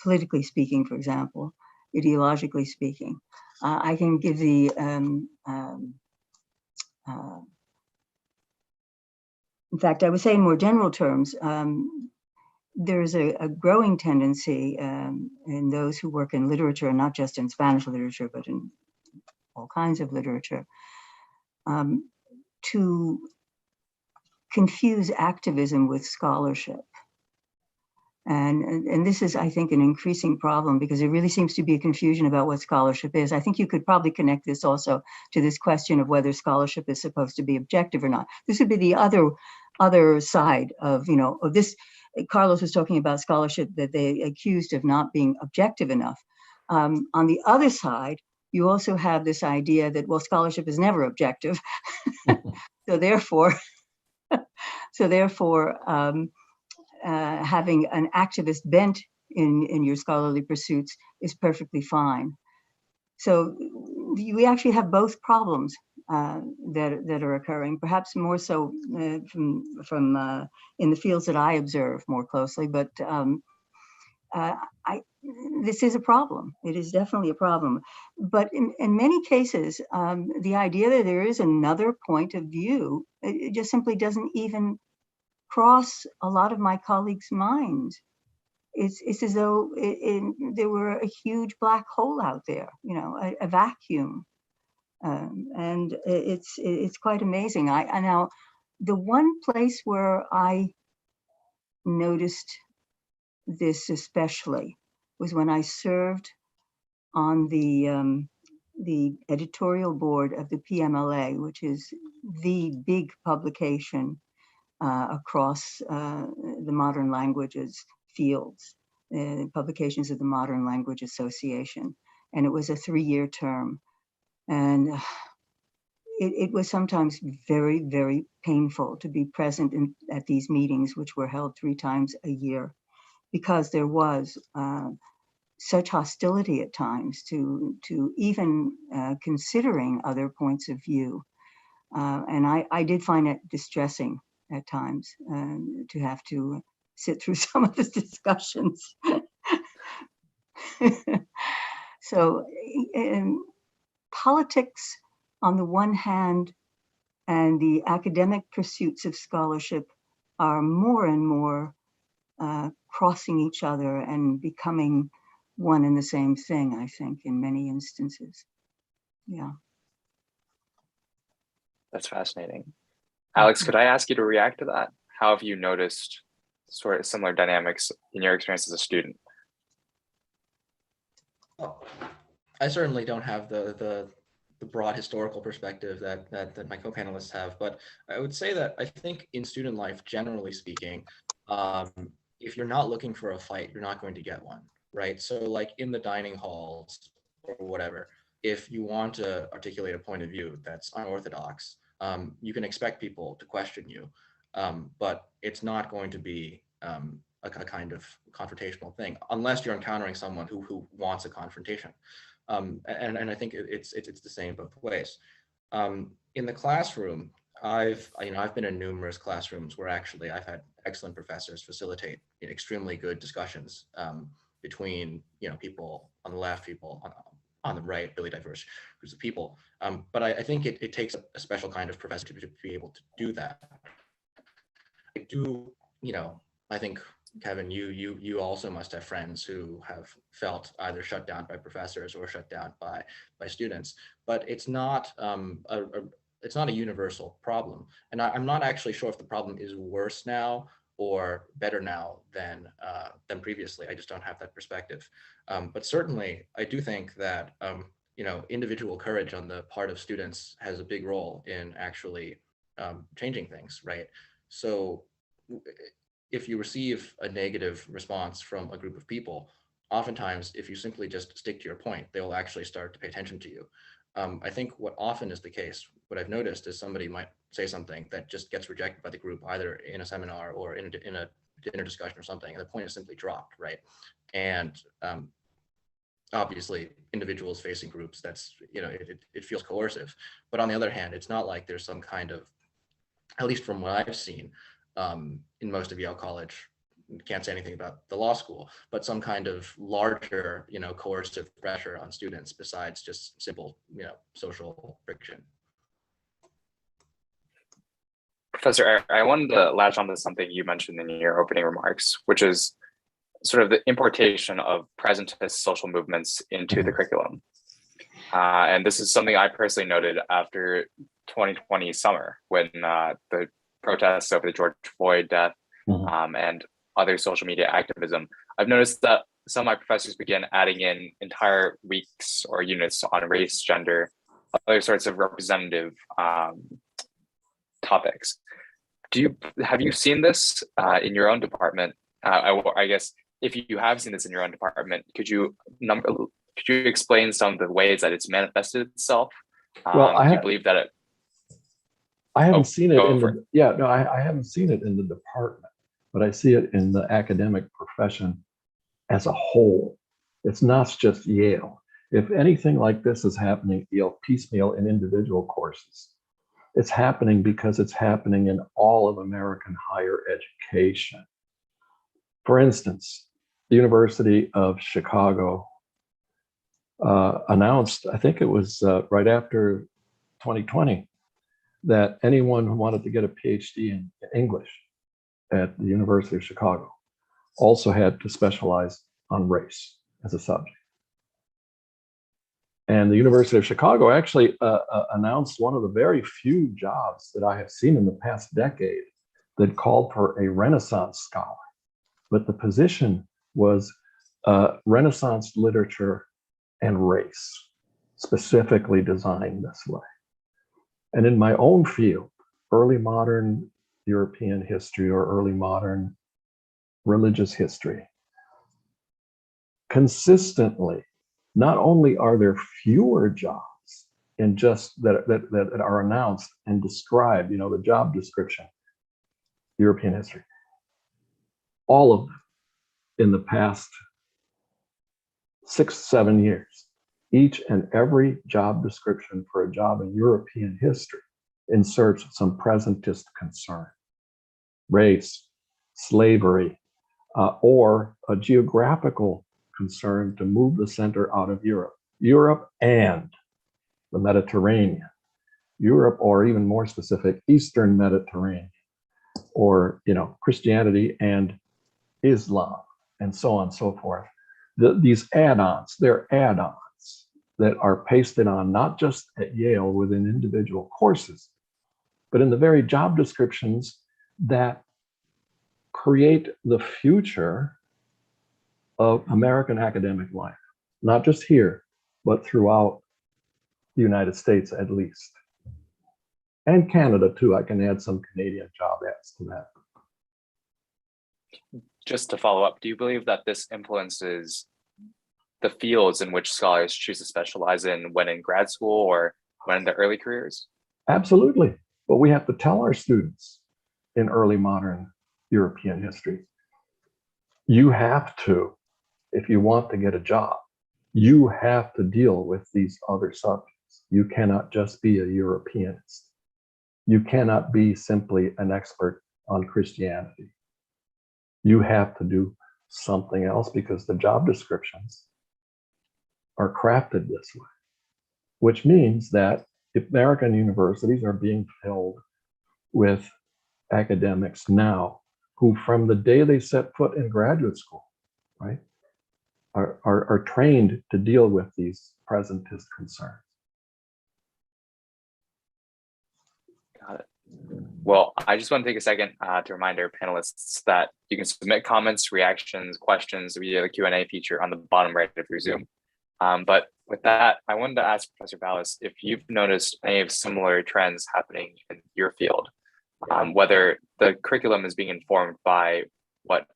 politically speaking, for example, ideologically speaking. I can give the, in fact, I would say in more general terms, there's a growing tendency in those who work in literature, not just in Spanish literature, but in all kinds of literature, to confuse activism with scholarship. And this is, I think, an increasing problem because there really seems to be a confusion about what scholarship is. I think you could probably connect this also to this question of whether scholarship is supposed to be objective or not. This would be the other side of, of this. Carlos was talking about scholarship that they accused of not being objective enough. On the other side, you also have this idea that, well, scholarship is never objective. So therefore, having an activist bent in your scholarly pursuits is perfectly fine. So we actually have both problems that are occurring, perhaps more so from in the fields that I observe more closely. But this is a problem. It is definitely a problem. But in many cases, the idea that there is another point of view, it just simply doesn't even cross a lot of my colleagues' minds. It's as though there were a huge black hole out there, a vacuum, and it's quite amazing. Now, the one place where I noticed this especially was when I served on the editorial board of the PMLA, which is the big publication across the modern languages fields, publications of the Modern Language Association. And it was a 3-year term. And it was sometimes very, very painful to be present at these meetings, which were held 3 times a year, because there was such hostility at times to even considering other points of view. And I did find it distressing at times to have to sit through some of the discussions. So politics on the one hand and the academic pursuits of scholarship are more and more crossing each other and becoming one and the same thing, I think, in many instances. Yeah. That's fascinating. Alex, could I ask you to react to that? How have you noticed sort of similar dynamics in your experience as a student? Oh, I certainly don't have the broad historical perspective that my co-panelists have, but I would say that I think in student life, generally speaking, if you're not looking for a fight, you're not going to get one, right? So like in the dining halls or whatever, if you want to articulate a point of view that's unorthodox, you can expect people to question you, but it's not going to be a kind of confrontational thing unless you're encountering someone who wants a confrontation. And I think it's the same both ways. In the classroom, I've been in numerous classrooms where actually I've had excellent professors facilitate extremely good discussions between people on the left, people on the right, really diverse groups of people. But I think it takes a special kind of professor to be able to do that. I think, Kevin, you also must have friends who have felt either shut down by professors or shut down by students, but it's not a universal problem. And I'm not actually sure if the problem is worse now or better now than previously. I just don't have that perspective. But certainly, I do think that individual courage on the part of students has a big role in actually changing things, right? So if you receive a negative response from a group of people, oftentimes, if you simply just stick to your point, they will actually start to pay attention to you. I think what often is the case, what I've noticed is somebody might say something that just gets rejected by the group, either in a seminar or in a dinner discussion or something, and the point is simply dropped, right? And obviously, individuals facing groups, that's, it feels coercive. But on the other hand, it's not like there's some kind of, at least from what I've seen, in most of Yale College, can't say anything about the law school, but some kind of larger, coercive pressure on students besides just simple, social friction. Professor Eire, I wanted to latch onto something you mentioned in your opening remarks, which is sort of the importation of presentist social movements into the curriculum. And this is something I personally noted after 2020 summer, when the protests over the George Floyd death and other social media activism. I've noticed that some of my professors began adding in entire weeks or units on race, gender, other sorts of representative topics. Have you seen this in your own department? I guess if you have seen this in your own department, could you explain some of the ways that it's manifested itself? Well, do you believe that it? I haven't seen it in the, yeah, no, I haven't seen it in the department, but I see it in the academic profession as a whole. It's not just Yale. If anything like this is happening at Yale piecemeal in individual courses, it's happening because it's happening in all of American higher education. For instance, the University of Chicago announced, I think it was right after 2020, that anyone who wanted to get a PhD in English at the University of Chicago also had to specialize on race as a subject. And the University of Chicago actually announced one of the very few jobs that I have seen in the past decade that called for a Renaissance scholar. But the position was Renaissance literature and race, specifically designed this way. And in my own field, early modern European history or early modern religious history, consistently, not only are there fewer jobs in just that are announced and described, the job description, European history, all of them in the past 6-7 years, each and every job description for a job in European history inserts some presentist concern, race, slavery, or a geographical concern to move the center out of Europe and the Mediterranean, Europe, or even more specific, Eastern Mediterranean. or, Christianity and Islam, and so on and so forth. These add-ons, they're add-ons that are pasted on not just at Yale within individual courses, but in the very job descriptions that create the future of American academic life, not just here, but throughout the United States at least. And Canada too. I can add some Canadian job ads to that. Just to follow up, do you believe that this influences the fields in which scholars choose to specialize in when in grad school or when in their early careers? Absolutely. But we have to tell our students in early modern European history, you have to, if you want to get a job, you have to deal with these other subjects. You cannot just be a Europeanist. You cannot be simply an expert on Christianity. You have to do something else because the job descriptions are crafted this way, which means that if American universities are being filled with academics now who from the day they set foot in graduate school, right, are trained to deal with these presentist concerns. Got it. Well, I just want to take a second to remind our panelists that you can submit comments, reactions, questions via the Q&A feature on the bottom right of your Zoom. But with that, I wanted to ask Professor Valles if you've noticed any of similar trends happening in your field, whether the curriculum is being informed by what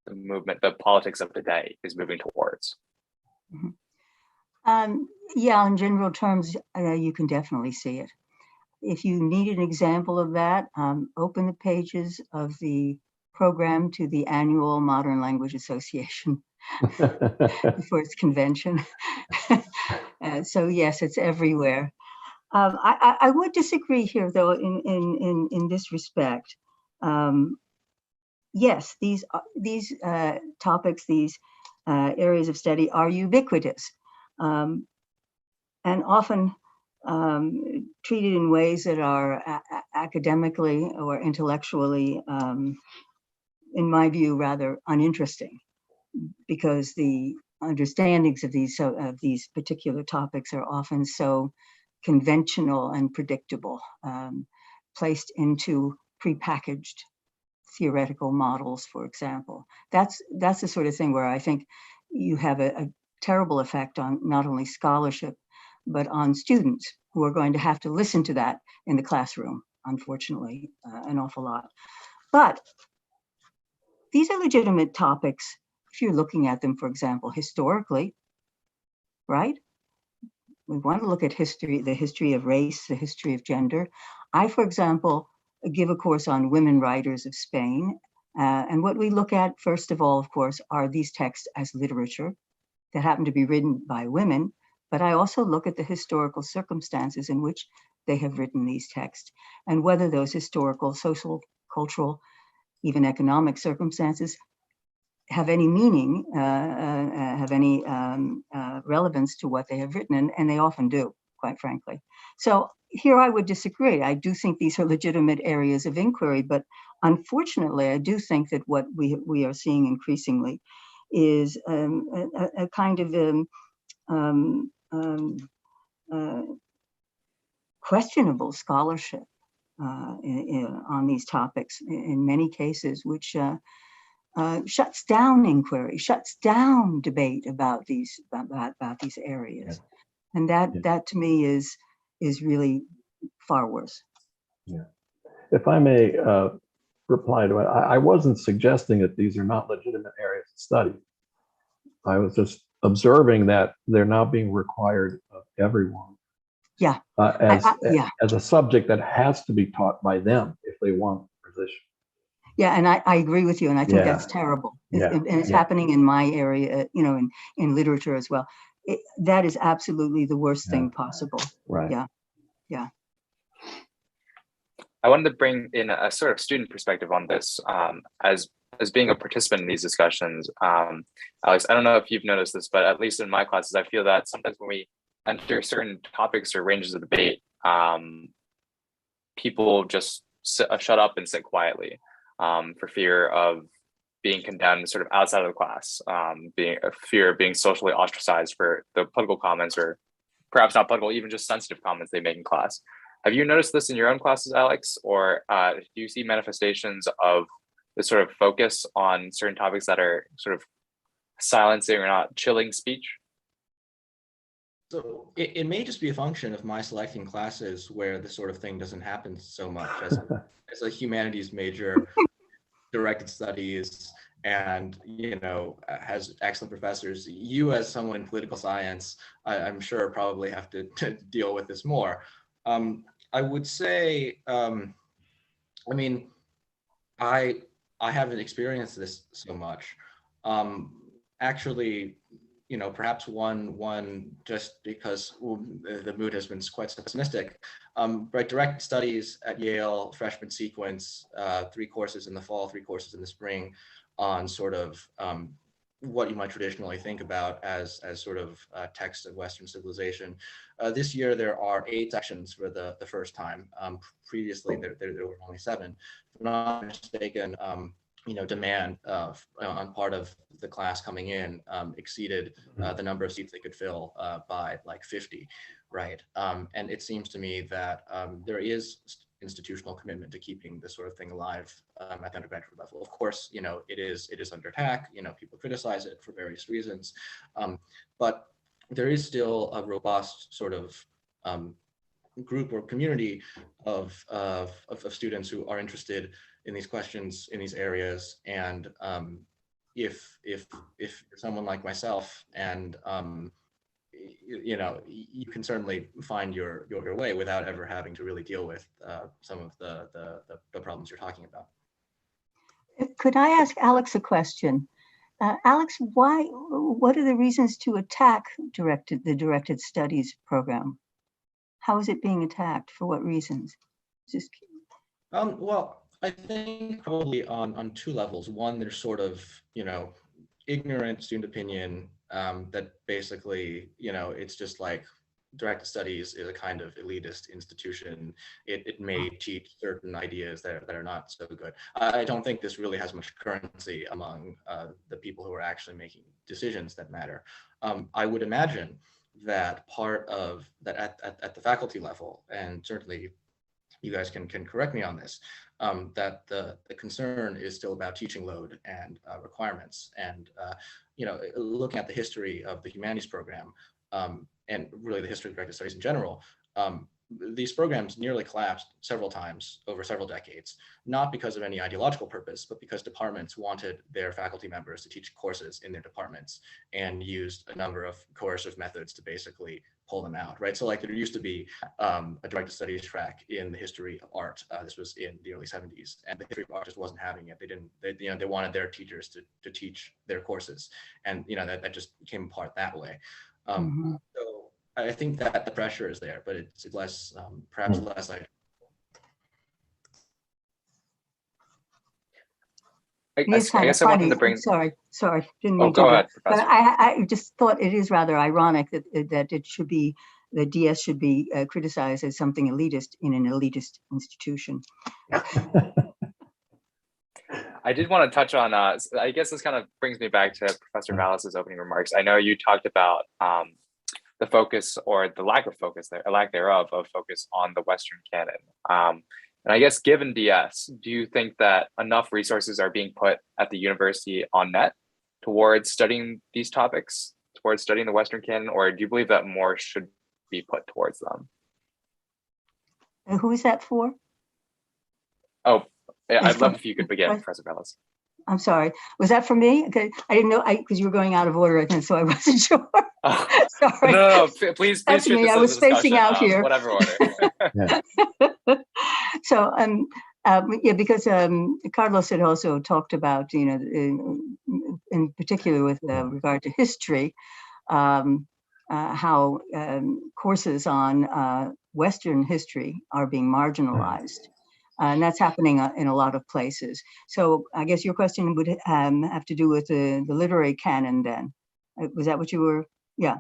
the movement, the politics of the day is moving towards. Yeah, in general terms, you can definitely see it. If you need an example of that, open the pages of the program to the annual Modern Language Association for its convention. So yes, it's everywhere. I would disagree here, though, in this respect. Yes, these topics, these areas of study are ubiquitous, and often treated in ways that are academically or intellectually, in my view, rather uninteresting, because the understandings of these particular topics are often so conventional and predictable, placed into prepackaged theoretical models, for example. That's the sort of thing where I think you have a terrible effect on not only scholarship, but on students who are going to have to listen to that in the classroom, unfortunately, an awful lot. But these are legitimate topics if you're looking at them, for example, historically, right? We want to look at history, the history of race, the history of gender. I, for example, give a course on women writers of Spain. And what we look at, first of all, of course, are these texts as literature that happen to be written by women. But I also look at the historical circumstances in which they have written these texts and whether those historical, social, cultural, even economic circumstances have any meaning, have any relevance to what they have written, and they often do, quite frankly. So here I would disagree. I do think these are legitimate areas of inquiry, but unfortunately, I do think that what we are seeing increasingly is a kind of questionable scholarship on these topics in many cases, which shuts down inquiry, shuts down debate about these areas, and that to me is really far worse. Yeah, if I may reply to it, I wasn't suggesting that these are not legitimate areas of study. I was just observing that they're now being required of everyone. Yeah. As a subject that has to be taught by them if they want the position. Yeah, and I agree with you, and I think that's terrible. And it's happening in my area, in literature as well. That is absolutely the worst thing possible. Right. Yeah. I wanted to bring in a sort of student perspective on this, as being a participant in these discussions. Alex, I don't know if you've noticed this, but at least in my classes, I feel that sometimes when we enter certain topics or ranges of debate, people just shut up and sit quietly. for fear of being condemned sort of outside of the class, being a fear of being socially ostracized for the political comments, or perhaps not political, even just sensitive comments they make in class. Have you noticed this in your own classes, Alex, or do you see manifestations of this sort of focus on certain topics that are sort of silencing or not chilling speech? So it may just be a function of my selecting classes where this sort of thing doesn't happen so much. As a humanities major, directed studies, and has excellent professors. You, as someone in political science, I'm sure probably have to deal with this more. I would say, I mean, I haven't experienced this so much. Actually, perhaps one just because the mood has been quite pessimistic. Right, direct studies at Yale, freshman sequence, 3 courses in the fall, 3 courses in the spring, on sort of what you might traditionally think about as sort of texts of Western civilization. This year there are 8 sections for the first time. Previously there were only 7. If I'm not mistaken, demand on part of the class coming in exceeded the number of seats they could fill by like 50, right? And it seems to me that there is institutional commitment to keeping this sort of thing alive at the undergraduate level. Of course, it is under attack. People criticize it for various reasons, but there is still a robust sort of group or community of students who are interested in these questions, in these areas. And if someone like myself, and you can certainly find your way without ever having to really deal with some of the problems you're talking about. Could I ask Alex a question? Alex, what are the reasons to attack the directed studies program? How is it being attacked? For what reasons? Just well, I think probably on 2 levels. One, there's sort of, ignorant student opinion that basically, it's just like directed studies is a kind of elitist institution. It may teach certain ideas that are not so good. I don't think this really has much currency among the people who are actually making decisions that matter. I would imagine that part of that at the faculty level, and certainly you guys can correct me on this, that the concern is still about teaching load and requirements. And looking at the history of the humanities program, and really the history of directed studies in general, these programs nearly collapsed several times over several decades, not because of any ideological purpose, but because departments wanted their faculty members to teach courses in their departments and used a number of coercive methods to basically pull them out, right? So like there used to be a directed studies track in the history of art. This was in the early 70s, and the history of art just wasn't having it. They wanted their teachers to teach their courses, and that just came apart that way. So I think that the pressure is there, but it's less, perhaps less like. I guess I wanted to bring. Sorry, didn't mean to. Go ahead, Professor. But I just thought it is rather ironic that it should be, the DS should be criticized as something elitist in an elitist institution. I did want to touch on, I guess this kind of brings me back to Professor Valles' opening remarks. I know you talked about the focus, or the lack of focus, a lack thereof of focus on the Western canon. And I guess given DS, do you think that enough resources are being put at the university on net towards studying these topics, towards studying the Western canon, or do you believe that more should be put towards them? And who is that for? Oh, I'd love if you could begin, Professor Valles. I'm sorry. Was that for me? Okay, I didn't know, because you were going out of order, I think, so I wasn't sure. Oh. Sorry. No, please. That's me. I was spacing out here. Whatever order. So, yeah, because Carlos had also talked about, in particular with regard to history, how courses on Western history are being marginalized. And that's happening in a lot of places. So I guess your question would have to do with the literary canon then. Was that what you were? Yeah.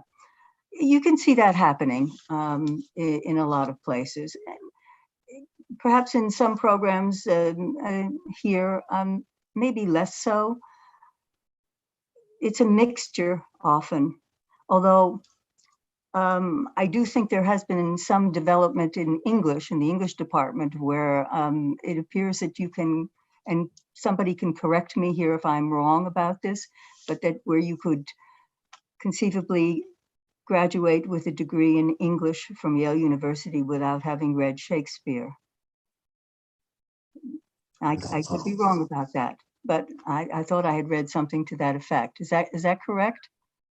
You can see that happening in a lot of places. perhaps in some programs here, maybe less so. It's a mixture often, although I do think there has been some development in English, in the English department, where it appears that you can, and somebody can correct me here if I'm wrong about this, but that where you could conceivably graduate with a degree in English from Yale University without having read Shakespeare. I could be wrong about that, but I thought I had read something to that effect. Is that correct?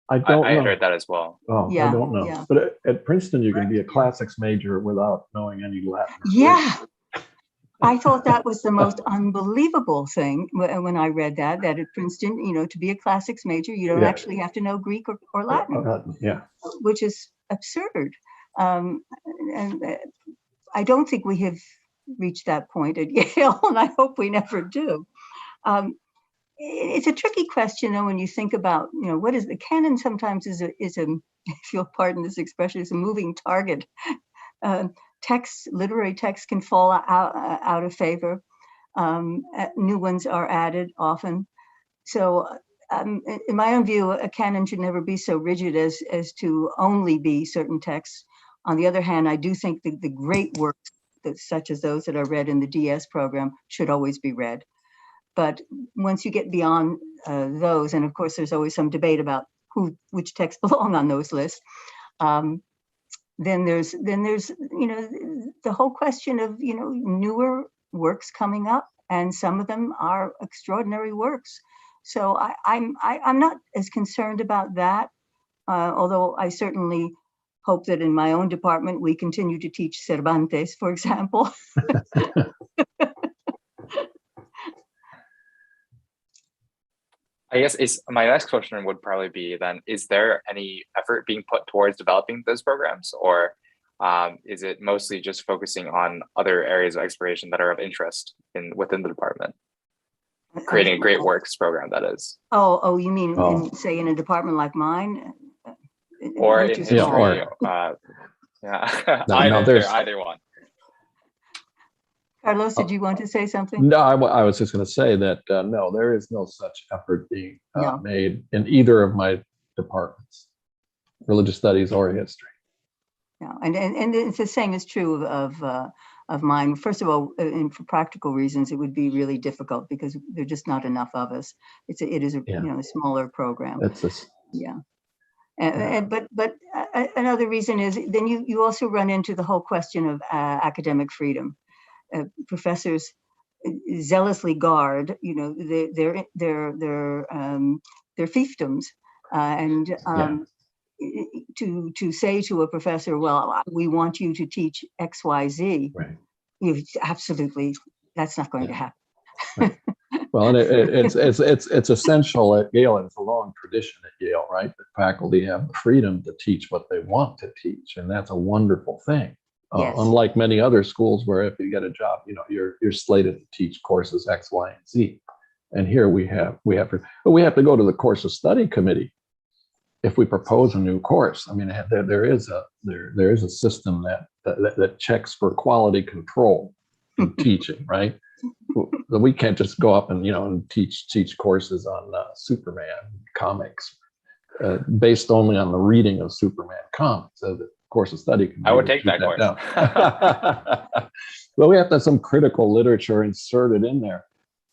I don't I know. heard that as well. Oh, Yeah, I don't know. yeah. But at Princeton, you can be a classics major without knowing any Latin. or Yeah. I thought that was the most unbelievable thing when I read that at Princeton, to be a classics major, you don't Yeah. actually have to know Greek or Latin, Yeah. which is absurd. And I don't think we have reached that point at Yale, and I hope we never do. It's a tricky question, though, when you think about, what is the canon sometimes is a, if you'll pardon this expression, is a moving target. Literary texts can fall out of favor. New ones are added often. So in my own view, a canon should never be so rigid as to only be certain texts. On the other hand, I do think that the great works, such as those that are read in the DS program, should always be read. But once you get beyond those, and of course there's always some debate about which texts belong on those lists, then there's the whole question of newer works coming up, and some of them are extraordinary works. So I'm not as concerned about that, although I certainly hope that in my own department we continue to teach Cervantes, for example. I guess my next question would probably be then, is there any effort being put towards developing those programs, or is it mostly just focusing on other areas of exploration that are of interest within the department? Creating a great works program, that is. Oh, you mean say in a department like mine? Or in history, either one. Carlos, did you want to say something? No, I was just going to say that no, there is no such effort being made in either of my departments, religious studies or history. Yeah, and it's the same is true of mine. First of all, for practical reasons, it would be really difficult because there's just not enough of us. It is a smaller program. But another reason is then you also run into the whole question of academic freedom. Professors zealously guard, their fiefdoms, and to say to a professor, well, we want you to teach X, Y, Z. Right. Absolutely, that's not going to happen. Right. Well, and it's essential at Yale, and it's a long tradition at Yale, right? The faculty have the freedom to teach what they want to teach, and that's a wonderful thing. Yes. Unlike many other schools where if you get a job, you're slated to teach courses X, Y, and Z. And here we have to go to the course of study committee if we propose a new course. I mean, there is a system that checks for quality control in teaching, right? We can't just go up and teach courses on Superman comics based only on the reading of Superman comics. So the course of study committee, I would take that course. Well, we have to have some critical literature inserted in there.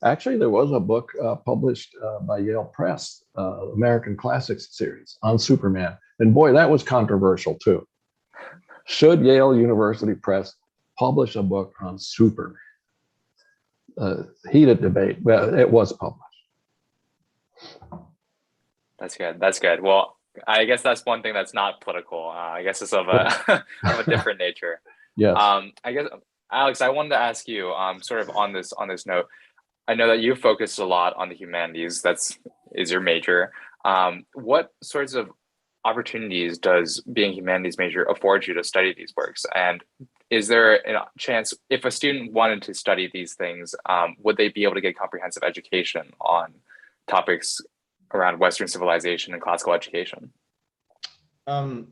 Actually, there was a book published by Yale Press, American Classics series on Superman. And boy, that was controversial too. Should Yale University Press publish a book on Superman? Heated debate. Well, it was published. That's good. That's good. Well, I guess that's one thing that's not political. I guess it's of a different nature. Yes. I guess, Alex, I wanted to ask you, sort of on this note. I know that you focused a lot on the humanities. Is your major. What sorts of opportunities does being a humanities major afford you to study these works? And is there a chance, if a student wanted to study these things, would they be able to get comprehensive education on topics around Western civilization and classical education? Well,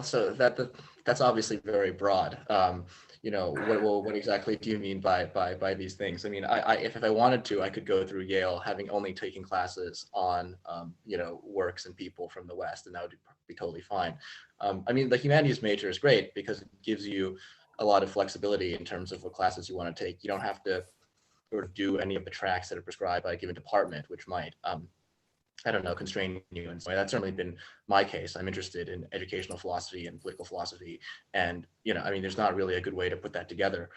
so that the that's obviously very broad. What exactly do you mean by these things? I mean, if I wanted to, I could go through Yale having only taken classes on works and people from the West, and that would be totally fine. I mean, the humanities major is great because it gives you a lot of flexibility in terms of what classes you want to take. You don't have to sort of do any of the tracks that are prescribed by a given department, which might I don't know, constrain you in some way. That's certainly been my case. I'm interested in educational philosophy and political philosophy. And, I mean, there's not really a good way to put that together,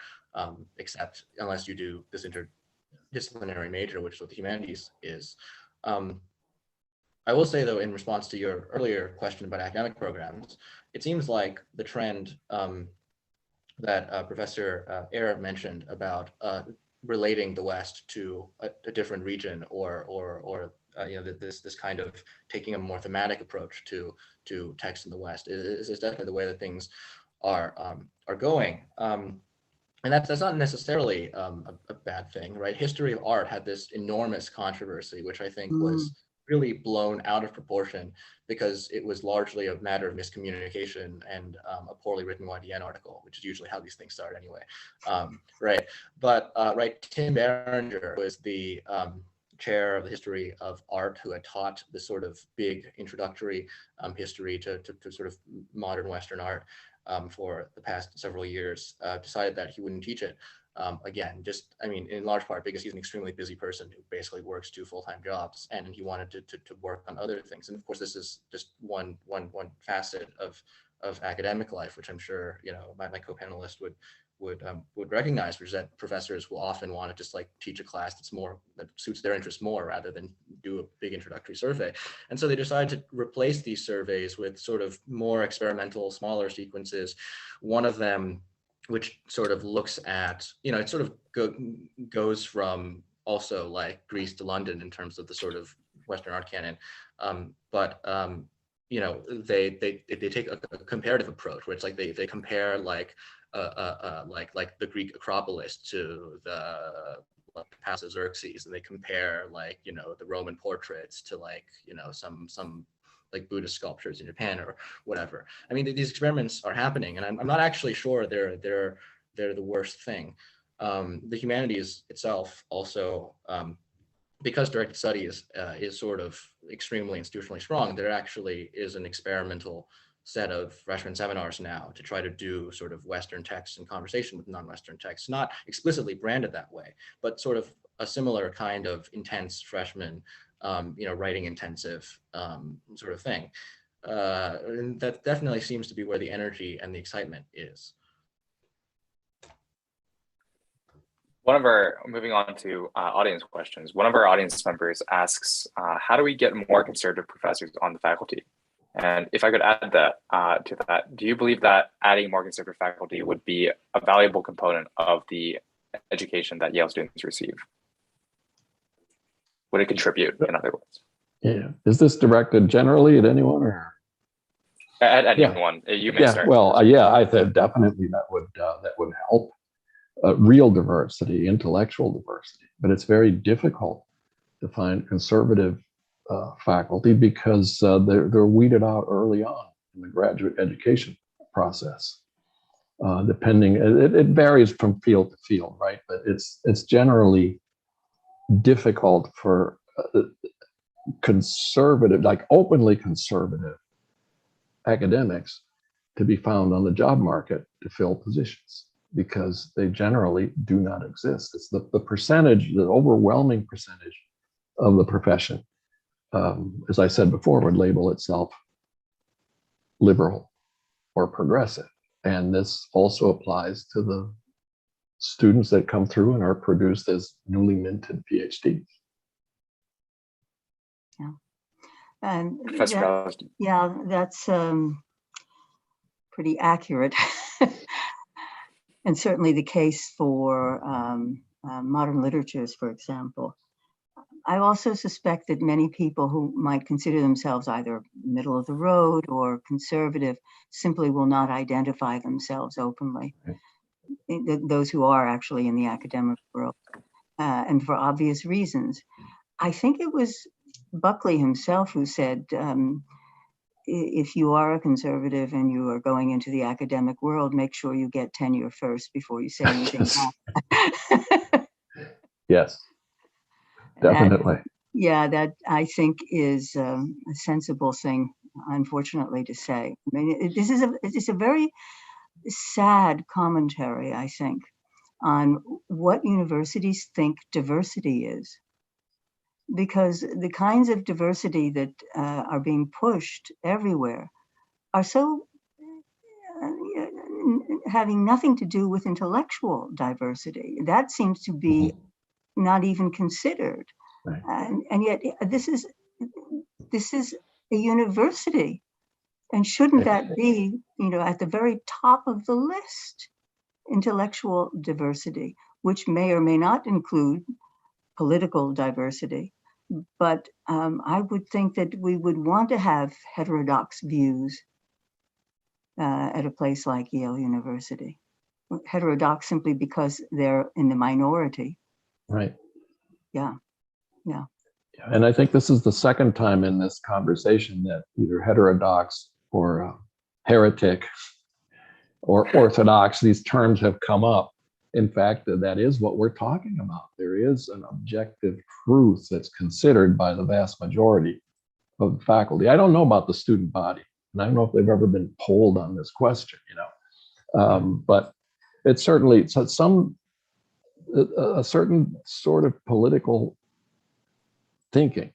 except unless you do this interdisciplinary major, which is what the humanities is. I will say, though, in response to your earlier question about academic programs, it seems like the trend that Professor Eire mentioned about relating the West to a different region or this kind of taking a more thematic approach to text in the West is definitely the way that things are going. And that's not necessarily a bad thing, right? History of art had this enormous controversy, which I think was really blown out of proportion because it was largely a matter of miscommunication and a poorly written YDN article, which is usually how these things start anyway, right? But Tim Berenger was the chair of the history of art who had taught this sort of big introductory history to sort of modern Western art for the past several years, decided that he wouldn't teach it. Again, in large part because he's an extremely busy person who basically works 2 full-time jobs, and he wanted to work on other things. And of course, this is just one facet of academic life, which I'm sure my co-panelist would recognize, which is that professors will often want to just like teach a class that suits their interest more rather than do a big introductory survey. And so they decided to replace these surveys with sort of more experimental, smaller sequences. One of them, which sort of looks at, it sort of goes from also like Greece to London in terms of the sort of Western art canon. They take a comparative approach where it's like they compare like the Greek Acropolis to the Palace of Xerxes, and they compare the Roman portraits to some like Buddhist sculptures in Japan or whatever. I mean, these experiments are happening, and I'm not actually sure they're the worst thing. The humanities itself also, because directed studies is sort of extremely institutionally strong, there actually is an experimental set of freshman seminars now to try to do sort of Western texts in conversation with non-Western texts, not explicitly branded that way, but sort of a similar kind of intense freshman writing intensive sort of thing. And that definitely seems to be where the energy and the excitement is. Moving on to audience questions, one of our audience members asks, how do we get more conservative professors on the faculty? And if I could add that to that, do you believe that adding more conservative faculty would be a valuable component of the education that Yale students receive? Would it contribute, in other words? Yeah. Is this directed generally at anyone or? At anyone. You may start. Well, I think definitely that would help. Real diversity, intellectual diversity, but it's very difficult to find conservative faculty because they're weeded out early on in the graduate education process. Depending, it varies from field to field, right? But it's generally difficult for conservative, like openly conservative academics to be found on the job market to fill positions because they generally do not exist. It's the percentage, the overwhelming percentage of the profession, as I said before, would label itself liberal or progressive. And this also applies to the students that come through and are produced as newly minted PhDs. Yeah. And Professor that's pretty accurate. And certainly the case for modern literatures, for example. I also suspect that many people who might consider themselves either middle of the road or conservative simply will not identify themselves openly. Those who are actually in the academic world, and for obvious reasons. I think it was Buckley himself who said, if you are a conservative and you are going into the academic world, make sure you get tenure first before you say anything else. Yes, definitely. That I think is a sensible thing, unfortunately, to say. I mean, it's a very sad commentary, I think, on what universities think diversity is. Because the kinds of diversity that are being pushed everywhere are so having nothing to do with intellectual diversity. That seems to be not even considered. Right. And yet this is a university, and shouldn't that be, at the very top of the list? Intellectual diversity, which may or may not include political diversity. But I would think that we would want to have heterodox views at a place like Yale University. Heterodox simply because they're in the minority. Right. Yeah. And I think this is the second time in this conversation that either heterodox or heretic or orthodox, these terms have come up. In fact, that is what we're talking about. There is an objective truth that's considered by the vast majority of the faculty. I don't know about the student body, and I don't know if they've ever been polled on this question, but it's certainly a certain sort of political thinking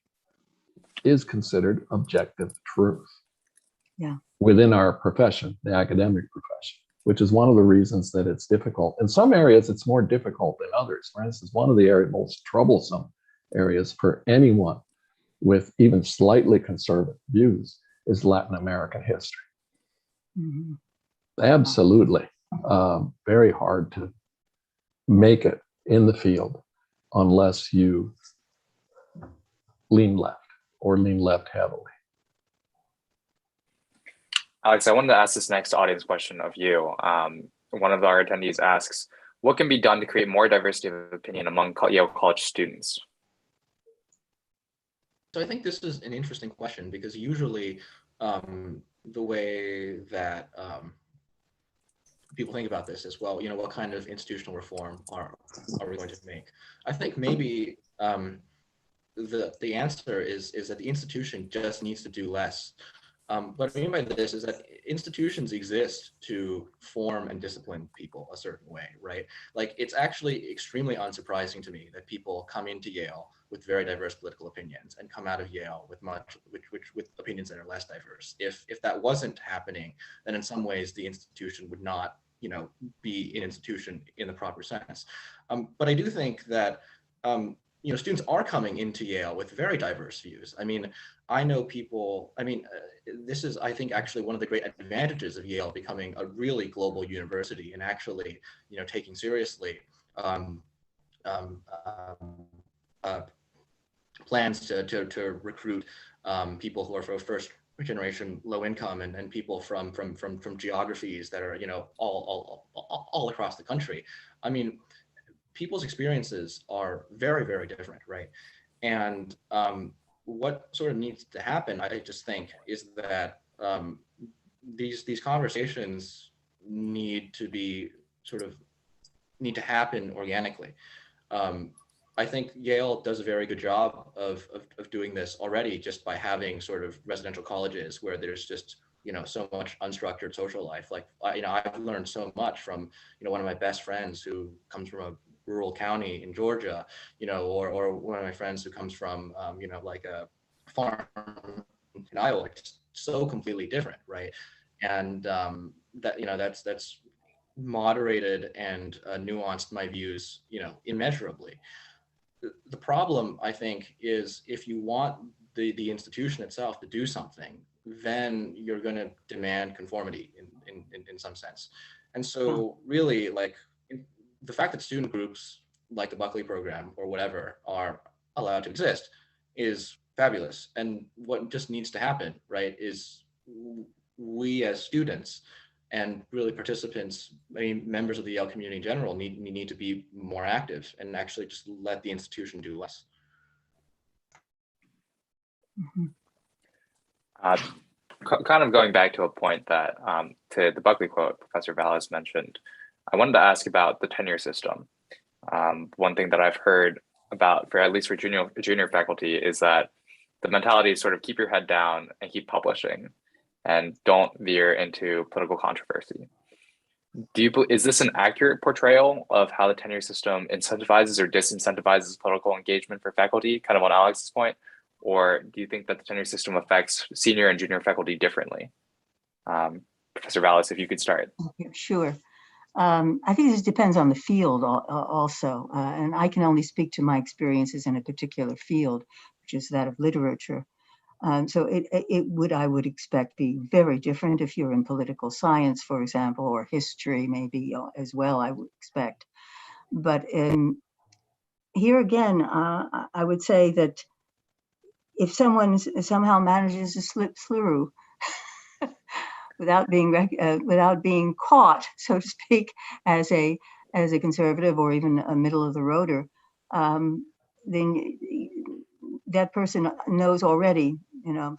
is considered objective truth. Yeah. Within our profession, the academic profession, which is one of the reasons that it's difficult. In some areas, it's more difficult than others. For instance, one of the most troublesome areas for anyone with even slightly conservative views is Latin American history. Mm-hmm. Absolutely. Very hard to make it in the field unless you lean left or lean left heavily. Alex, I wanted to ask this next audience question of you. One of our attendees asks, what can be done to create more diversity of opinion among Yale College students? So I think this is an interesting question because usually the way that people think about this is, well, what kind of institutional reform are we going to make? I think maybe the answer is that the institution just needs to do less. What I mean by this is that institutions exist to form and discipline people a certain way, right? Like, it's actually extremely unsurprising to me that people come into Yale with very diverse political opinions and come out of Yale with with opinions that are less diverse. If that wasn't happening, then in some ways the institution would not, be an institution in the proper sense. But I do think that students are coming into Yale with very diverse views. I mean, I know people, this is, I think, actually one of the great advantages of Yale becoming a really global university and actually, taking seriously plans to recruit people who are first generation low income and people from geographies that are, all across the country. I mean, people's experiences are very, very different, right? And what sort of needs to happen, I just think, is that these conversations need to happen organically. I think Yale does a very good job of doing this already, just by having sort of residential colleges where there's just so much unstructured social life. Like I've learned so much from one of my best friends who comes from a rural county in Georgia, or one of my friends who comes from like a farm in Iowa. It's so completely different, right? And that's moderated and nuanced my views, immeasurably. The problem, I think, is if you want the institution itself to do something, then you're going to demand conformity in some sense. And so really, like, the fact that student groups like the Buckley program or whatever are allowed to exist is fabulous. And what just needs to happen, right, is we as students and really participants, members of the Yale community in general, need to be more active and actually just let the institution do less. kind of going back to a point that to the Buckley quote Professor Valles mentioned, I wanted to ask about the tenure system. One thing that I've heard about, for at least for junior faculty, is that the mentality is sort of keep your head down and keep publishing, and don't veer into political controversy. Is this an accurate portrayal of how the tenure system incentivizes or disincentivizes political engagement for faculty, kind of on Alex's point? Or do you think that the tenure system affects senior and junior faculty differently? Professor Valles, if you could start. Okay, sure. I think this depends on the field also, and I can only speak to my experiences in a particular field, which is that of literature. So it would, I would expect, be very different if you're in political science, for example, or history maybe as well, I would expect. But here again, I would say that if someone somehow manages to slip through without being caught, so to speak, as a conservative or even a middle of the roader, then that person knows already,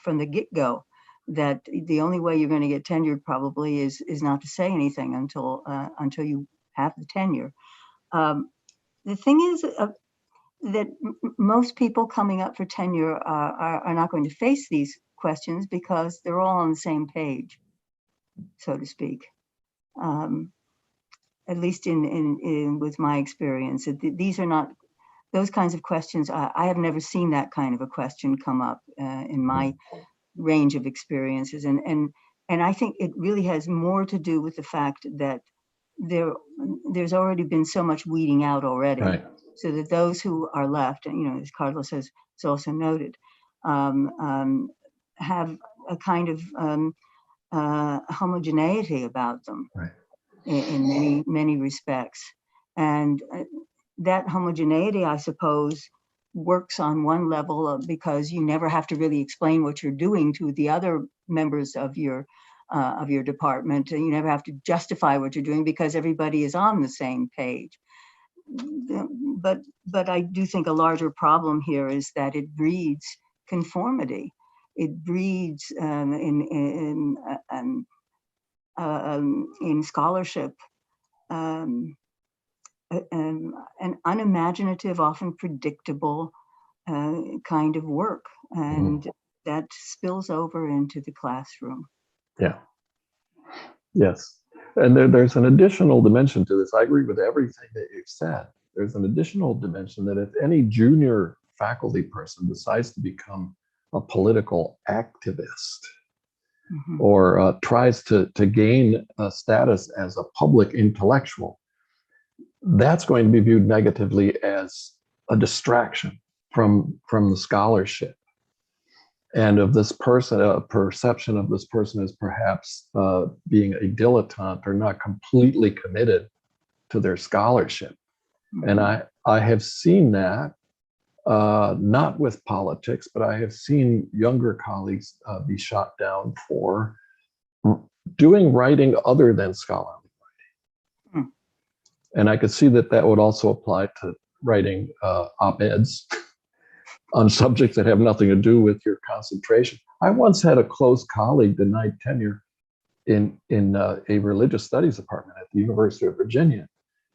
from the get-go, that the only way you're going to get tenured probably is not to say anything until you have the tenure. The thing is that most people coming up for tenure are not going to face these questions because they're all on the same page, so to speak. At least in with my experience, these are not those kinds of questions. I have never seen that kind of a question come up in my range of experiences, and I think it really has more to do with the fact that there's already been so much weeding out already, right. So that those who are left, and as Carlos has also noted, have a kind of homogeneity about them, right, in many respects, and that homogeneity, I suppose, works on one level because you never have to really explain what you're doing to the other members of your department, and you never have to justify what you're doing because everybody is on the same page. But I do think a larger problem here is that it breeds conformity. It breeds in scholarship an unimaginative, often predictable kind of work, and that spills over into the classroom. Yeah. Yes. And there's an additional dimension to this. I agree with everything that you've said. There's an additional dimension that if any junior faculty person decides to become a political activist, or tries to gain a status as a public intellectual, that's going to be viewed negatively as a distraction from the scholarship. And of this person, a perception of this person as perhaps being a dilettante or not completely committed to their scholarship. And I have seen that, not with politics, but I have seen younger colleagues be shot down for doing writing other than scholarly writing. And I could see that would also apply to writing op-eds on subjects that have nothing to do with your concentration. I once had a close colleague denied tenure in a religious studies department at the University of Virginia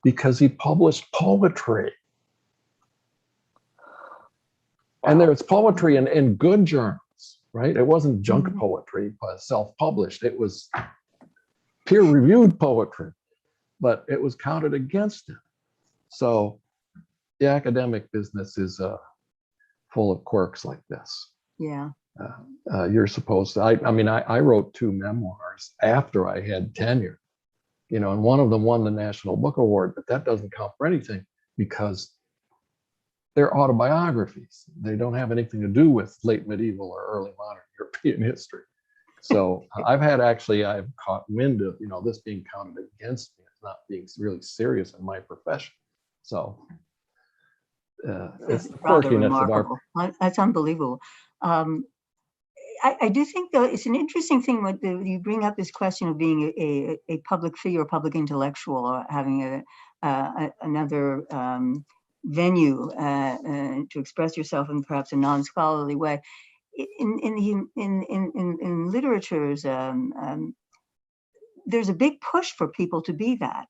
because he published poetry. And there's poetry in good journals, right? It wasn't junk poetry, but self-published. It was peer-reviewed poetry, but it was counted against him. So the academic business is full of quirks like this. Yeah. You're supposed to, I wrote 2 memoirs after I had tenure, and one of them won the National Book Award, but that doesn't count for anything because they're autobiographies. They don't have anything to do with late medieval or early modern European history. So I've caught wind of, this being counted against me. It's not being really serious in my profession. So it's the quirkiness of our... That's unbelievable. I do think, though, it's an interesting thing when you bring up this question of being a public figure, public intellectual, or having another venue to express yourself in perhaps a non-scholarly way. in literatures, there's a big push for people to be that.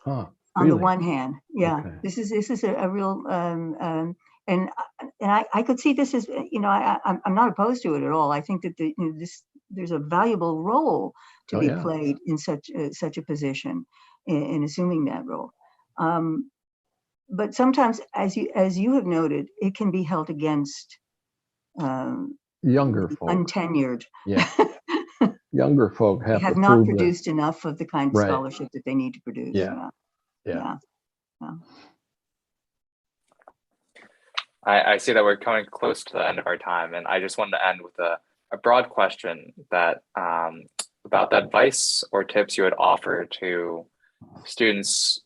Huh, On the really? one hand, yeah, Okay. this is a real and I could see this as, I'm not opposed to it at all. I think that there's a valuable role to Oh, be yeah. played in such a position, in assuming that role. But sometimes, as you have noted, it can be held against Younger folk. untenured. Yeah. Younger folk They have to have not prove that. produced enough of the kind of Right. scholarship that they need to produce. Yeah. Yeah. I see that we're coming close to the end of our time, and I just wanted to end with a broad question that about the advice or tips you would offer to students,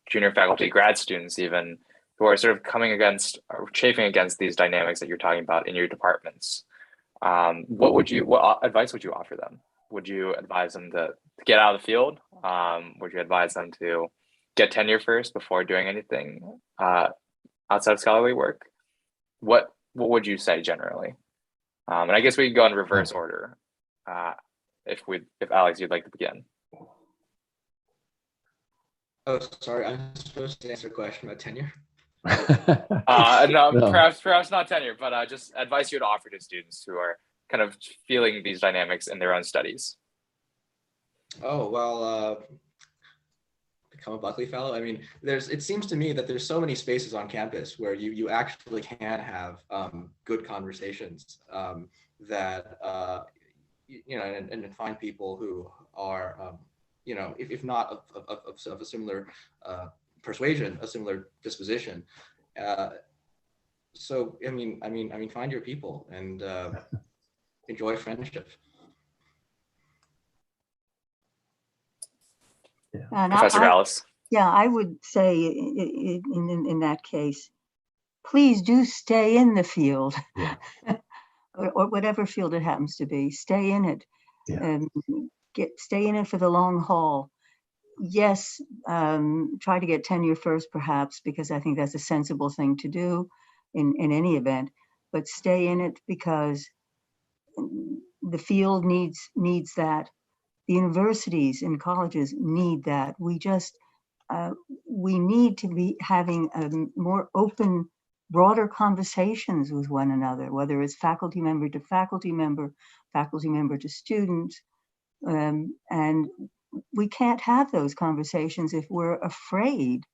junior faculty, grad students even, who are sort of coming against or chafing against these dynamics that you're talking about in your departments. What advice would you offer them? Would you advise them to get out of the field? Would you advise them to get tenure first before doing anything outside of scholarly work? What would you say generally? And I guess we can go in reverse order. If Alex, you'd like to begin. Oh, sorry, I'm supposed to answer a question about tenure. No, No. perhaps not tenure, but just advice you'd offer to students who are kind of feeling these dynamics in their own studies. Oh, well, become a Buckley Fellow. I mean, it seems to me that there's so many spaces on campus where you actually can have good conversations that, and find people who are, if not of a similar persuasion, a similar disposition. So, I mean, find your people and enjoy friendship. And Professor Valles. Yeah, I would say in that case, please do stay in the field, Yeah. or whatever field it happens to be. Stay in it, Yeah. stay in it for the long haul. Yes, try to get tenure first, perhaps, because I think that's a sensible thing to do in any event. But stay in it because the field needs that. The universities and colleges need that. We need to be having more open, broader conversations with one another, whether it's faculty member to faculty member to student. And we can't have those conversations if we're afraid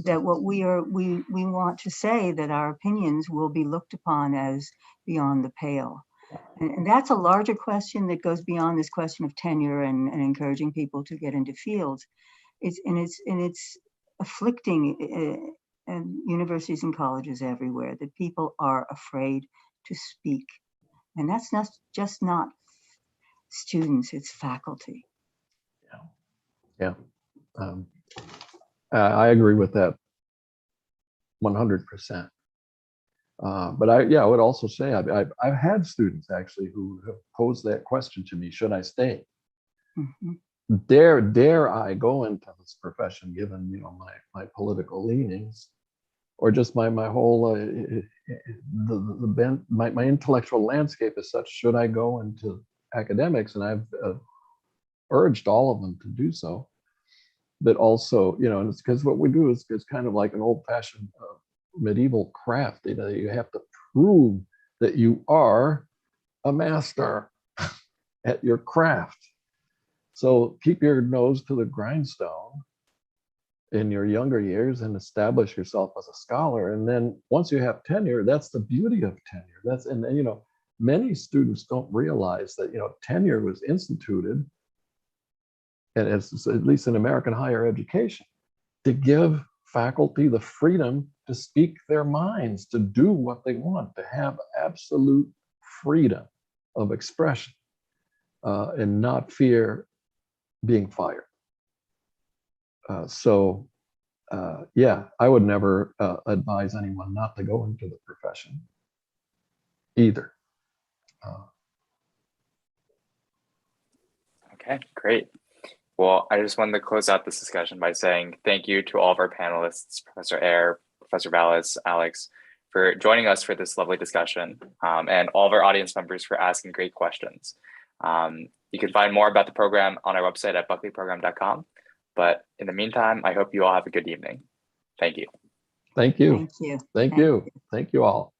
that what we want to say, that our opinions will be looked upon as beyond the pale. And that's a larger question that goes beyond this question of tenure and encouraging people to get into fields. It's afflicting universities and colleges everywhere, that people are afraid to speak. And that's not students, it's faculty. Yeah. I agree with that 100%. But I would also say I've had students actually who have posed that question to me: should I stay? Mm-hmm. Dare I go into this profession given my political leanings, or just my whole my intellectual landscape is such? Should I go into academics? And I've urged all of them to do so. But also, and it's because what we do is kind of like an old-fashioned medieval craft. You have to prove that you are a master at your craft. So keep your nose to the grindstone in your younger years and establish yourself as a scholar. And then once you have tenure, that's the beauty of tenure. And many students don't realize that tenure was instituted, and it's at least in American higher education, to give faculty the freedom to speak their minds, to do what they want, to have absolute freedom of expression, and not fear being fired. I would never advise anyone not to go into the profession either. Okay, great. Well, I just wanted to close out this discussion by saying thank you to all of our panelists, Professor Eire, Professor Valles, Alex, for joining us for this lovely discussion, and all of our audience members for asking great questions. You can find more about the program on our website at buckleyprogram.com. But in the meantime, I hope you all have a good evening. Thank you. Thank you. Thank you. Thank you. Thank you all.